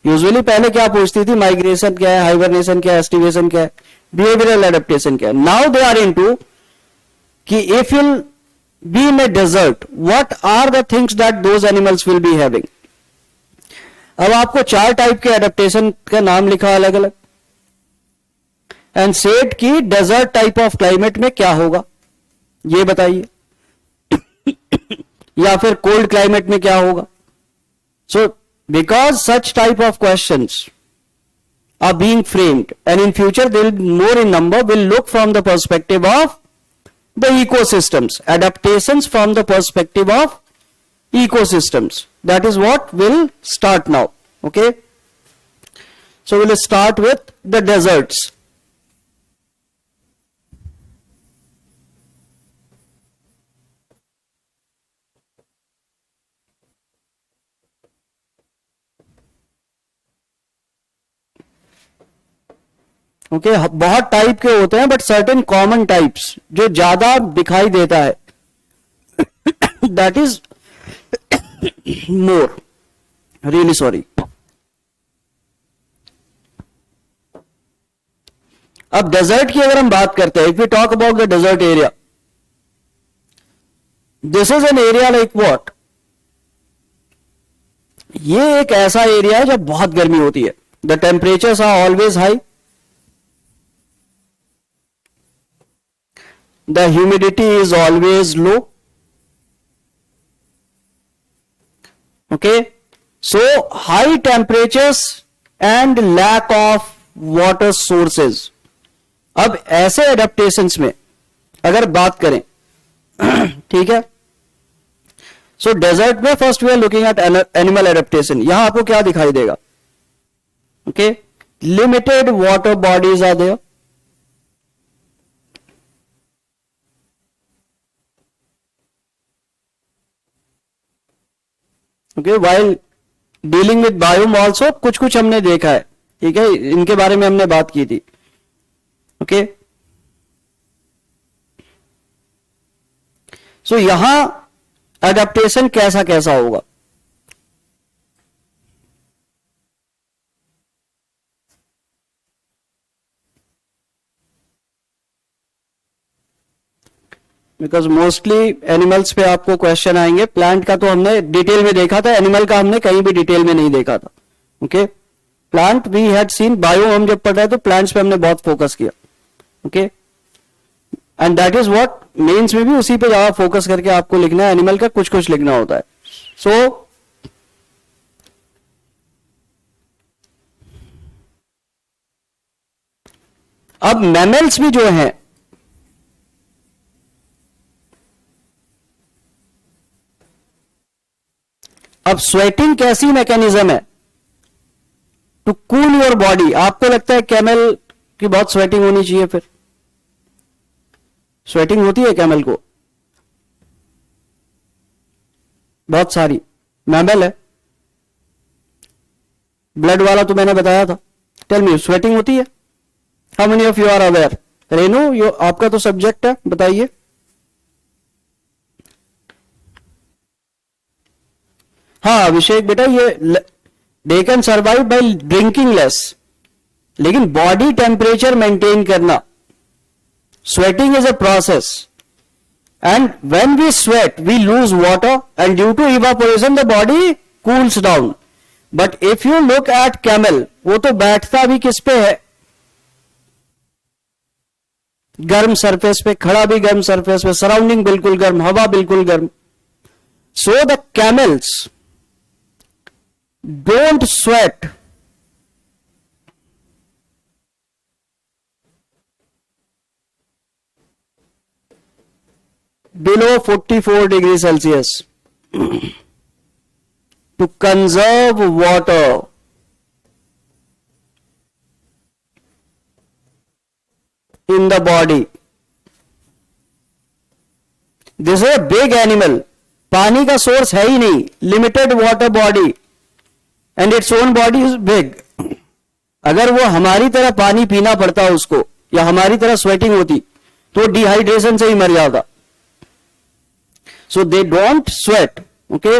usually पहले क्या पूछती थी, माइग्रेशन क्या है, हाइबरनेशन क्या है, एस्टिवेशन क्या है, बिहेवियरल एडेप्टेशन क्या है. नाउ दे आर इनटू कि if will be in a desert, what are the things that those animals will be having. अब आपको 4 टाइप के एडेप्टेशन का नाम लिखा अलग अलग, एंड सेड कि डेजर्ट टाइप ऑफ क्लाइमेट में क्या होगा ये बताइए, या फिर कोल्ड क्लाइमेट में क्या होगा. So because such type of questions are being framed, and in future they will more in number, will look from the perspective of the ecosystems, adaptations from the perspective of ecosystems. That is what will start now. Okay, so we'll start with the deserts. Okay, बहुत टाइप के होते हैं, बट सर्टेन कॉमन टाइप्स जो ज्यादा दिखाई देता है, that is more, really sorry. अब डेजर्ट की अगर हम बात करते हैं, if we talk about the desert area, this is an area like what, ये एक ऐसा एरिया है जब बहुत गर्मी होती है, the temperatures are always high, the humidity is always low. Okay, so high temperatures and lack of water sources. अब ऐसे एडेप्टेशंस में अगर बात करें, ठीक है, सो डेजर्ट में first we are looking at animal adaptation. यहां आपको क्या दिखाई देगा, okay, limited water bodies are there. Okay, while dealing with biome also कुछ कुछ हमने देखा है, ठीक है, इनके बारे में हमने बात की थी. ओके, सो यहां एडेप्टेशन कैसा कैसा होगा. बिकॉज मोस्टली एनिमल्स पे आपको क्वेश्चन आएंगे. प्लांट का तो हमने डिटेल में देखा था, एनिमल का हमने कहीं भी डिटेल में नहीं देखा था. Okay, plant we had seen, bio हम जब पढ़ रहे तो प्लांट्स पे हमने बहुत फोकस किया. Okay, and that is what mains में भी उसी पे ज्यादा फोकस करके आपको लिखना है, एनिमल का कुछ कुछ लिखना होता है. सो अब मैमल्स भी जो हैं, अब स्वेटिंग कैसी मैकेनिज्म है टू कूल योर बॉडी. आपको लगता है कैमल की बहुत स्वेटिंग होनी चाहिए, फिर स्वेटिंग होती है कैमल को, बहुत सारी. मैमल है, ब्लड वाला तो मैंने बताया था. टेल मी, स्वेटिंग होती है? How many of you are aware? Renu, यो आपका तो सब्जेक्ट है, बताइए. हाँ अभिषेक बेटा, ये they can survive by drinking less, लेकिन बॉडी टेम्परेचर मेंटेन करना, sweating is a process, and when we sweat we lose water, and due to evaporation the body cools down. But if you look at camel, वो तो बैठता भी किस पे है, गर्म सरफेस पे, खड़ा भी गर्म सरफेस पे, सराउंडिंग बिल्कुल गर्म, हवा बिल्कुल गर्म. So the camels don't sweat below 44 degrees Celsius to conserve water. In the body. This is a big animal. पानी का सोर्स है ही नहीं, limited water body, and its own body is big. अगर वो हमारी तरह पानी पीना पड़ता उसको, या हमारी तरह स्वेटिंग होती, तो डिहाइड्रेशन से ही मर जाता. So they don't sweat. Okay,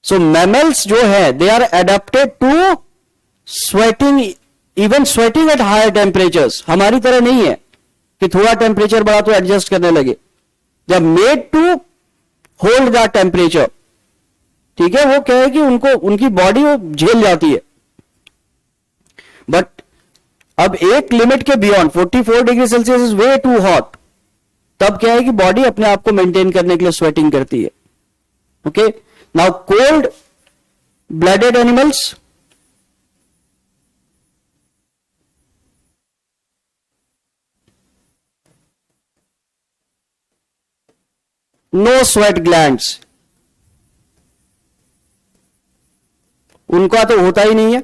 so mammals जो है they are adapted to sweating, even sweating at higher temperatures. हमारी तरह नहीं है कि थोड़ा टेम्परेचर बढ़ा तो एडजस्ट करने लगे. They are made to hold that temperature. ठीक है, वो क्या है कि उनको उनकी बॉडी वो झेल जाती है. बट अब एक लिमिट के beyond 44 degree Celsius is way too hot. तब क्या है कि बॉडी अपने आप को मेंटेन करने के लिए स्वेटिंग करती है. Okay, now cold blooded animals, no sweat glands. उनका तो होता ही नहीं है.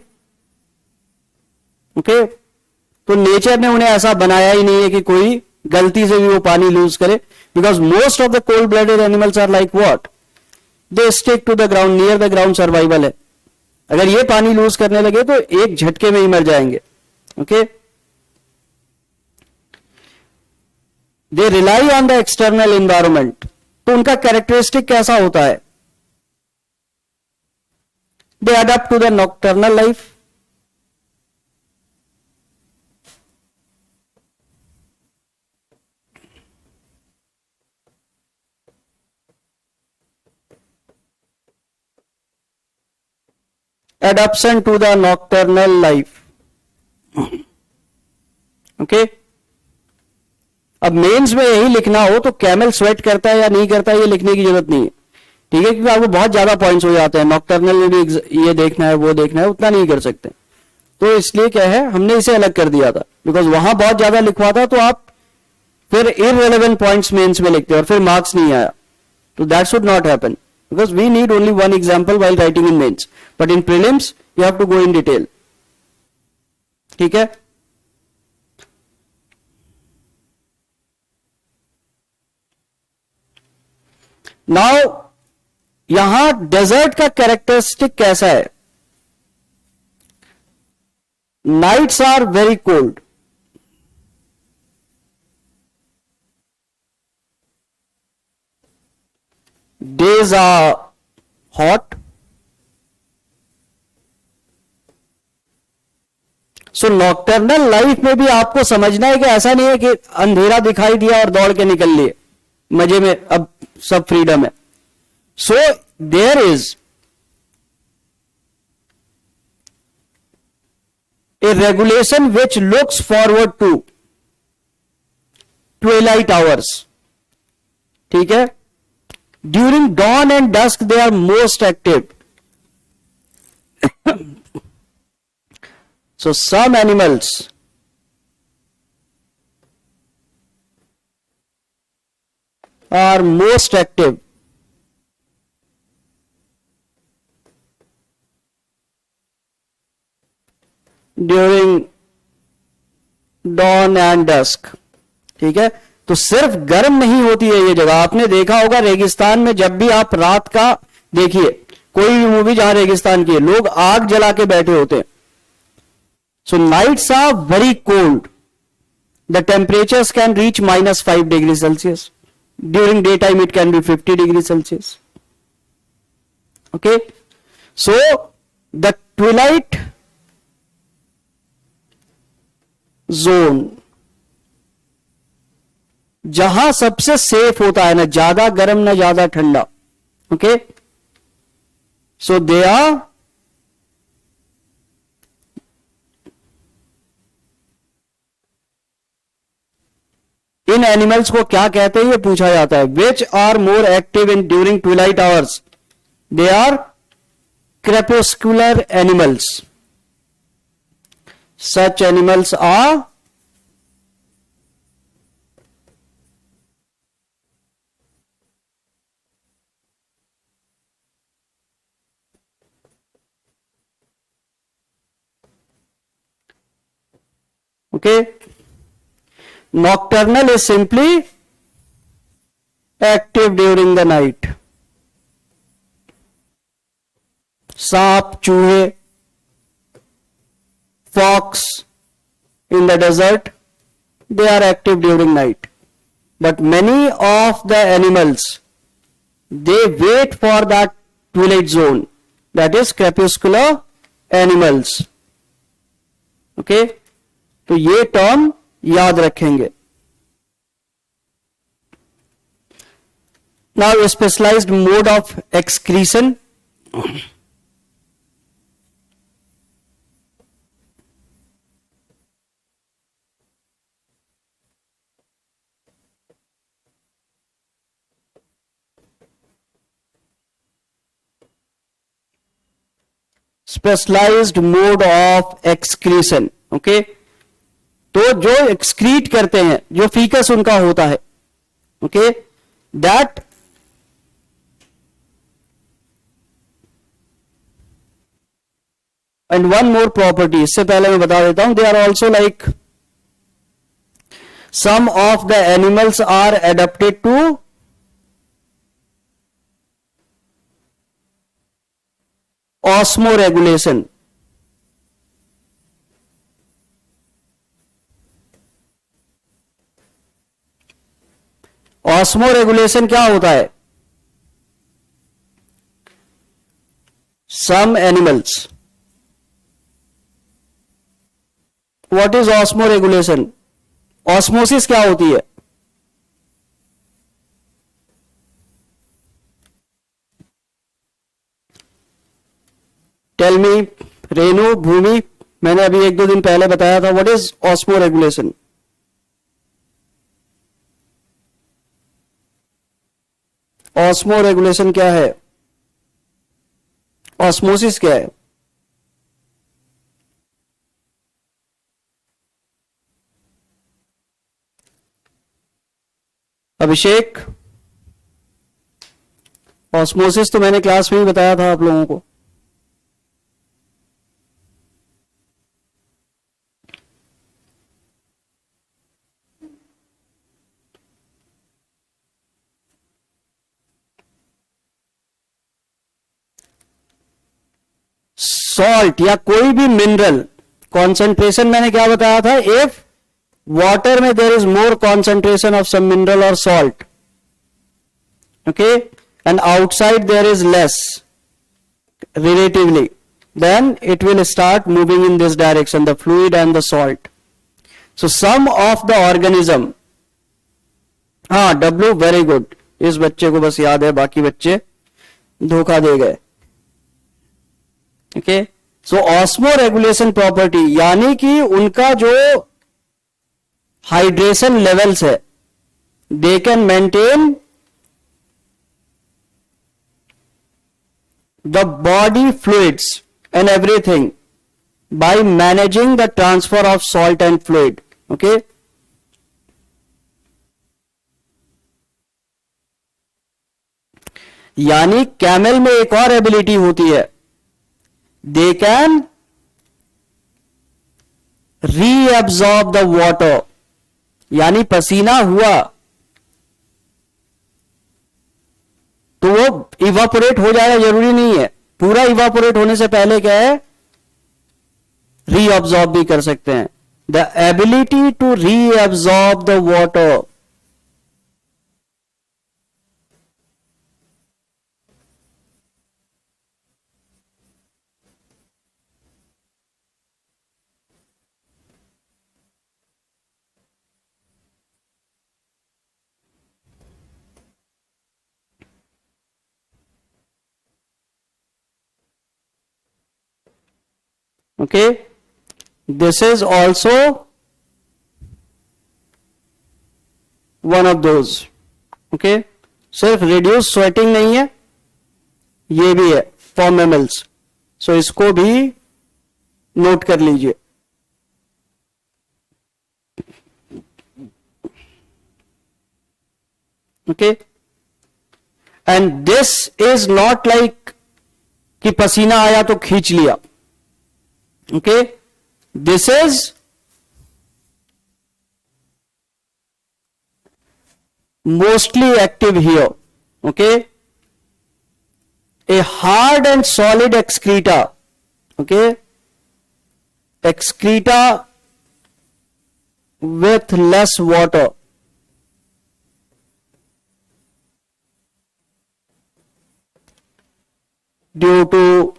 ओके, तो नेचर ने उन्हें ऐसा बनाया ही नहीं है कि कोई गलती से भी वो पानी लूज करे. Because most of the cold blooded animals are like what, they stick to the ground, near the ground survival है. अगर ये पानी लूज करने लगे तो एक झटके में ही मर जाएंगे. Okay, they rely on the external environment. तो उनका कैरेक्टरिस्टिक कैसा होता है? They adopt to the nocturnal life. adaptation to the nocturnal life. Okay, अब मेंस में यही लिखना हो तो कैमल स्वेट करता है या नहीं करता है ये लिखने की जरूरत नहीं है. ठीक है, क्योंकि आपको बहुत ज्यादा पॉइंट्स हो जाते हैं. नॉकटर्नल में भी ये देखना है वो देखना है, उतना नहीं कर सकते. तो इसलिए क्या है, हमने इसे अलग कर दिया था. बिकॉज वहां बहुत ज्यादा लिखवा था तो आप फिर इररेलेवेंट पॉइंट्स मेंस में लिखते और फिर मार्क्स नहीं आया. तो that should not happen. Because we need only one example while writing in mains, but in prelims you have to go in detail. ठीक है, नाउ यहां डेजर्ट का कैरेक्टरिस्टिक कैसा है? Nights are very cold, days are hot. So nocturnal life में भी आपको समझना है कि ऐसा नहीं है कि अंधेरा दिखाई दिया और दौड़ के निकल लिए, मजे में अब सब फ्रीडम है. So there is a regulation which looks forward to twilight hours. ठीक है, during dawn and dusk they are most active. So some animals are most active during dawn and dusk. ठीक है, तो सिर्फ गर्म नहीं होती है ये जगह. आपने देखा होगा रेगिस्तान में, जब भी आप रात का देखिए कोई भी मूवी जहां रेगिस्तान की है, लोग आग जला के बैठे होते हैं. So nights are very cold. The temperatures can reach -5 degree Celsius. During day time it can be 50 degree Celsius. Okay, so the twilight zone जहां सबसे सेफ होता है, ना ज्यादा गर्म ना ज्यादा ठंडा. ओके, सो दे आर इन एनिमल्स को क्या कहते हैं ये पूछा जाता है. Which are more active in during twilight hours? They are crepuscular animals. Such animals are okay. Nocturnal is simply active during the night. सांप, चूहे, fox in the desert, they are active during night. But many of the animals, they wait for that twilight zone, that is crepuscular animals. Okay, तो ये टर्म याद रखेंगे. Now a specialized mode of excretion. Specialised mode of excretion. Okay, तो जो एक्सक्रीट करते हैं, जो फीकस उनका होता है, okay, that and one more property, इससे पहले मैं बता देता हूं, they are also like some of the animals are adapted to osmoregulation. Osmoregulation क्या होता है? Some animals. What is osmoregulation? Osmosis क्या होती है? टेल मी, रेणु, भूमि, मैंने अभी 1-2 दिन पहले बताया था. What is osmoregulation? ऑस्मोरेगुलेशन क्या है? ऑस्मोसिस क्या है? अभिषेक, ऑस्मोसिस तो मैंने क्लास में ही बताया था आप लोगों को. सॉल्ट या कोई भी मिनरल कॉन्सेंट्रेशन, मैंने क्या बताया था? इफ वाटर में there is more concentration of some mineral और salt, okay, and outside there is less relatively, then it will start moving in this direction, the fluid and the salt. So some of the organism, हाँ, W वेरी गुड. इस बच्चे को बस याद है, बाकी बच्चे धोखा दे गए. ओके, सो ऑस्मो रेगुलेशन प्रॉपर्टी, यानी कि उनका जो हाइड्रेशन लेवल्स है, they can maintain the body fluids and everything by managing the transfer of salt and fluid. Okay, यानी कैमल में एक और एबिलिटी होती है, they can reabsorb the water. यानी पसीना हुआ तो वो इवापोरेट हो जाएगा, जरूरी नहीं है. पूरा इवापोरेट होने से पहले क्या है, रीअब्सॉर्ब भी कर सकते हैं. The ability to reabsorb the water. Okay, this is also one of those. Okay, सिर्फ reduce sweating नहीं है, ये भी है for mammals. So इसको भी नोट कर लीजिए. Okay, and this is not like कि पसीना आया तो खींच लिया. Okay, this is mostly active here. Okay, a hard and solid excreta, okay, excreta with less water. Due to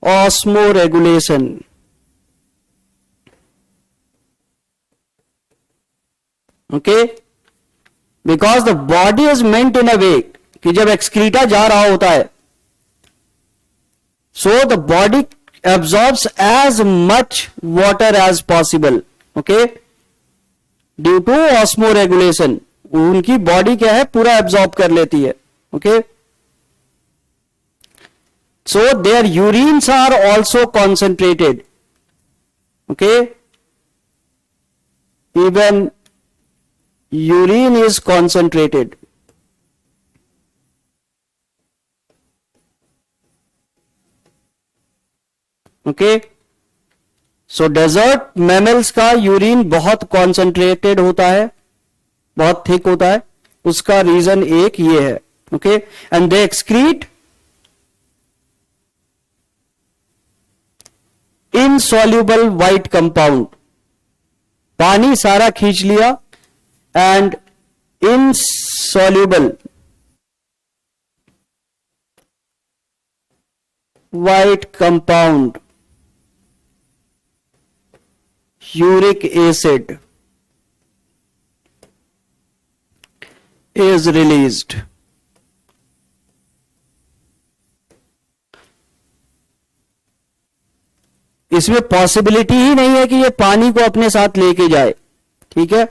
osmoregulation. Okay, because the body is meant in a way कि जब excreta जा रहा होता है, so the body absorbs as much water as possible. Okay, due to osmoregulation, उनकी बॉडी क्या है, पूरा एब्जॉर्ब कर लेती है. Okay, so their urines are also concentrated. Okay, even urine is concentrated. Okay, so desert mammals का यूरिन बहुत कॉन्सेंट्रेटेड होता है, बहुत थिक होता है. उसका रीजन एक ये है. Okay, and they excrete insoluble white compound. पानी सारा खींच लिया and insoluble white compound uric acid is released. इसमें पॉसिबिलिटी ही नहीं है कि ये पानी को अपने साथ लेके जाए. ठीक है,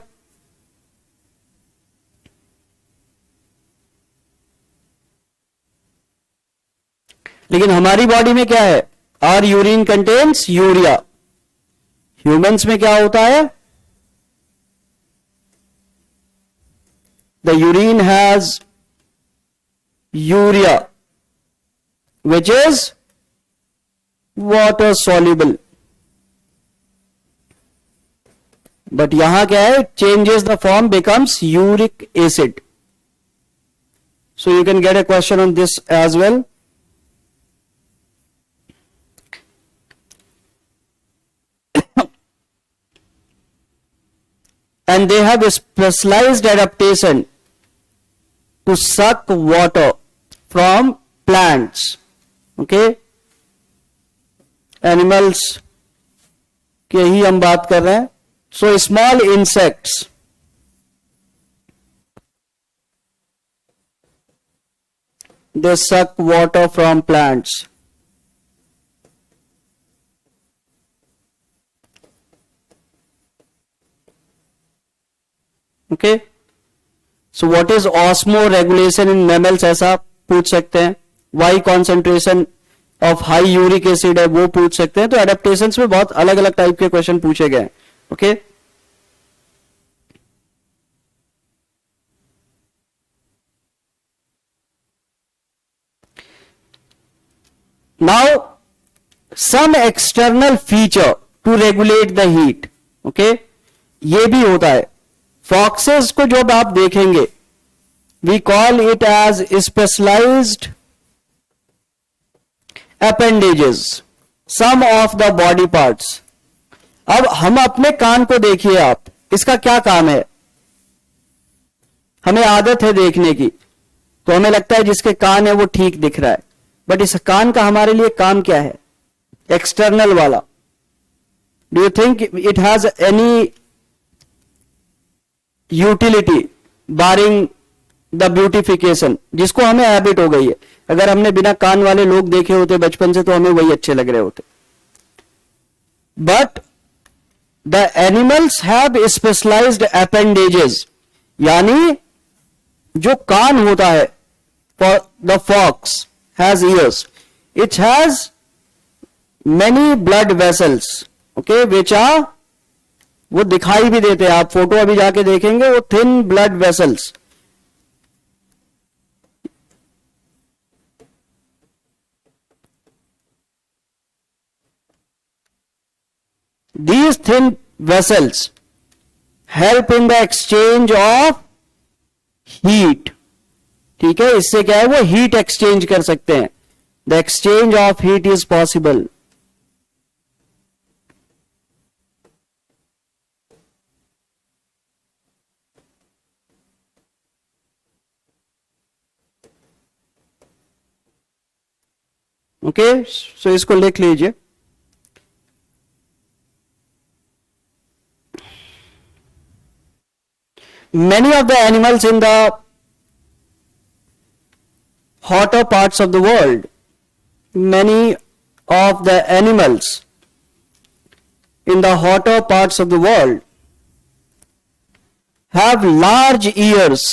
लेकिन हमारी बॉडी में क्या है, are urine contains urea. Humans में क्या होता है, the urine has urea which is water soluble. But यहां क्या है, changes the form, becomes uric acid. So you can get a question on this as well. And they have a specialized adaptation to suck water from plants. Okay, animals की ही हम बात कर रहे हैं. So small insects, they suck water from plants. Okay, so what is osmoregulation in mammals, ऐसा पूछ सकते हैं. Why concentration of high uric acid है, वो पूछ सकते हैं. तो एडेप्टेशंस में बहुत अलग अलग टाइप के क्वेश्चन पूछे गए. Okay, now some external feature to regulate the heat. Okay, ये भी होता है. फॉक्सेस को जब आप देखेंगे, we call it as specialised appendages, some of the body parts. अब हम अपने कान को देखिए आप, इसका क्या काम है, हमें आदत है देखने की, तो हमें लगता है जिसके कान है वो ठीक दिख रहा है. बट इस कान का हमारे लिए काम क्या है, एक्सटर्नल वाला. Do you think it has any utility barring the beautification, जिसको हमें हैबिट हो गई है. अगर हमने बिना कान वाले लोग देखे होते बचपन से तो हमें वही अच्छे लग रहे होते. But the animals have specialised appendages, यानी जो कान होता है, for the fox has ears, it has many blood vessels. Okay, which are, वो दिखाई भी देते हैं, आप फोटो अभी जाके देखेंगे, वो thin blood vessels. These thin vessels help in the exchange of heat ठीक है, इससे क्या है, वो हीट एक्सचेंज कर सकते हैं. The exchange of heat is possible. Okay, so इसको लिख लीजिए. Many of the animals in the hotter parts of the world, many of the animals in the hotter parts of the world have large ears,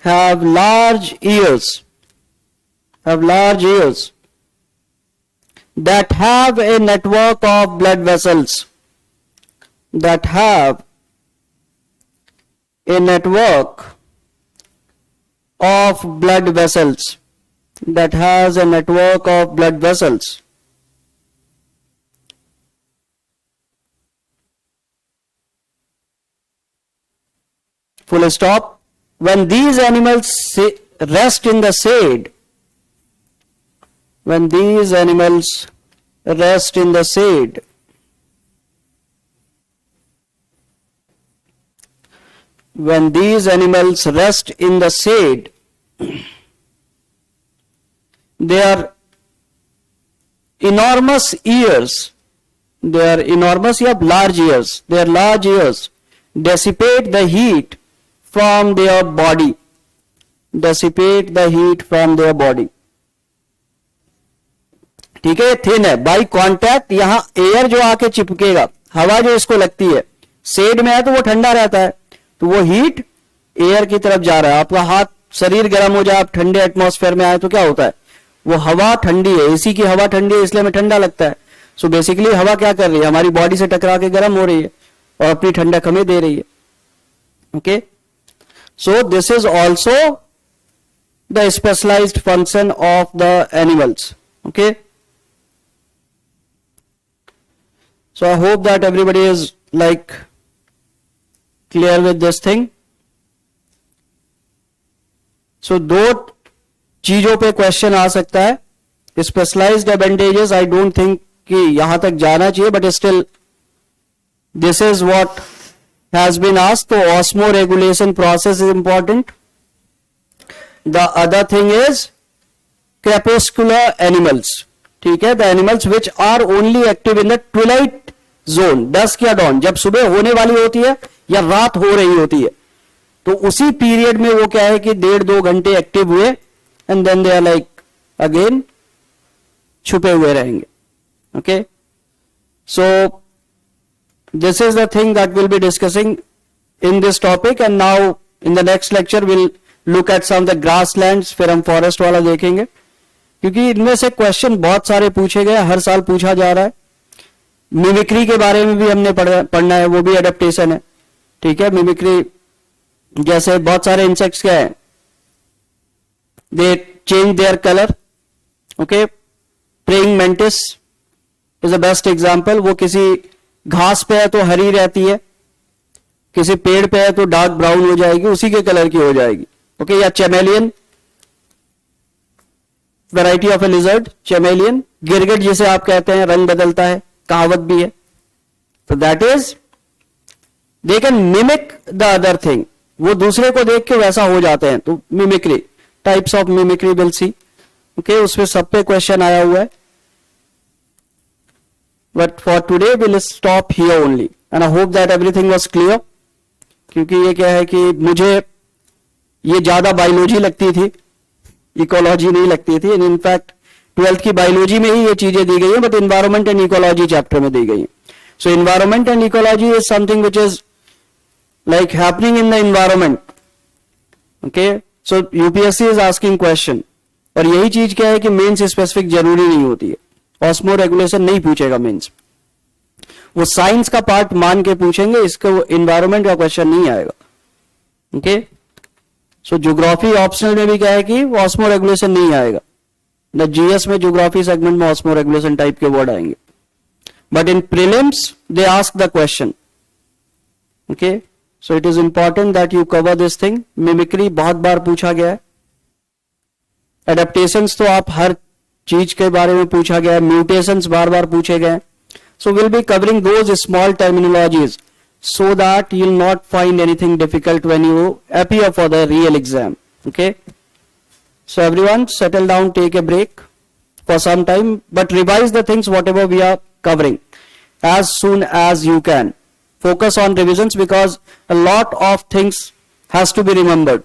have large ears that have a network of blood vessels, that have a network of blood vessels, that has a network of blood vessels. Full stop. When these animals rest in the shade, when these animals rest in the shade, when these animals rest in the shade, their enormous ears, their enormous या large ears, their large ears dissipate the heat from their body, dissipate the heat from their body. ठीक है, थिन है, बाई कांटेक्ट. यहां एयर जो आके चिपकेगा, हवा जो इसको लगती है, शेड में है तो वो ठंडा रहता है, तो वो हीट एयर की तरफ जा रहा है. आपका हाथ, शरीर गर्म हो जाए, आप ठंडे एटमॉस्फेयर में आए तो क्या होता है, वो हवा ठंडी है, एसी की हवा ठंडी है, इसलिए हमें ठंडा लगता है. सो बेसिकली हवा क्या कर रही है, हमारी बॉडी से टकरा के गर्म हो रही है और अपनी ठंडक हमें दे रही है. Okay, so this is also the specialised function of the animals. Okay, so I hope that everybody is like clear with this thing. So दो चीजों पे क्वेश्चन आ सकता है. Specialized advantages I don't think कि यहां तक जाना चाहिए, but still this is what has been asked. तो osmoregulation process is important. The other thing is crepuscular animals. ठीक है, the animals which are only active in the twilight zone, dusk या डॉन, जब सुबह होने वाली होती है या रात हो रही होती है, तो उसी पीरियड में वो क्या है कि 1.5-2 घंटे एक्टिव हुए and then they are like again छुपे हुए रहेंगे. Okay, so this is the thing that will be discussing in this topic. And now in the next lecture will look at some the grasslands, फिर हम फॉरेस्ट वाला देखेंगे, क्योंकि इनमें से क्वेश्चन बहुत सारे पूछे गए, हर साल पूछा जा रहा है. मिमिक्री के बारे में भी हमने पढ़ना है, वो भी एडेप्टेशन है. ठीक है, मिमिक्री जैसे बहुत सारे इंसेक्ट्स क्या है, दे change their colour. Okay, praying mantis is the best example. वो किसी घास पे है तो हरी रहती है, किसी पेड़ पे है तो डार्क ब्राउन हो जाएगी, उसी के कलर की हो जाएगी. ओके, या चैमेलियन, वैरायटी ऑफ ए लिजर्ड, चैमेलियन. गिरगिट जिसे आप कहते हैं, रंग बदलता है, कहावत भी है. तो that is they can mimic the other thing, वो दूसरे को देख के वैसा हो जाते हैं. तो mimicry, types of mimicry will see. Okay, उसमें सब पे क्वेश्चन आया हुआ है, but for today will stop here only and I hope that everything was clear. क्योंकि ये क्या है कि मुझे ये ज्यादा बायोलॉजी लगती थी, इकोलॉजी नहीं लगती थी. इनफैक्ट 12th की बायोलॉजी में ही ये चीजें दी गई हैं, but environment and ecology chapter में दी गई हैं. So environment and ecology is something which is like happening in the environment. Okay, so UPSC is asking question, और यही चीज क्या है कि मेंस स्पेसिफिक जरूरी नहीं होती है. ऑस्मो रेगुलेशन नहीं पूछेगा मेंस, वो साइंस का पार्ट मान के पूछेंगे, इसको इन्वायरमेंट का क्वेश्चन नहीं आएगा. ओके, सो ज्योग्राफी ऑप्शनल में भी क्या है कि ऑस्मो रेगुलेशन नहीं आएगा. द जीएस में ज्योग्राफी सेगमेंट में ऑस्मो रेगुलेशन टाइप के वर्ड आएंगे, but in prelims they ask the question. Okay, So it is important that you cover this thing. Mimicry बहुत बार पूछा गया है. Adaptations तो आप हर चीज के बारे में पूछा गया है. Mutations बार बार पूछे गए. So we'll be covering those small terminologies so that you'll not find anything difficult when you appear for the real exam. Okay. So everyone settle down, take a break for some time, but revise the things whatever we are covering as soon as you can. Focus on revisions because a lot of things has to be remembered.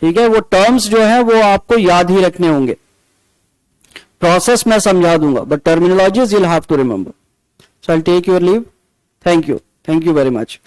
ठीक है, वो terms जो है वो आपको याद ही रखने होंगे. Process मैं समझा दूंगा, but terminologies you'll have to remember. So I'll take your leave. Thank you very much.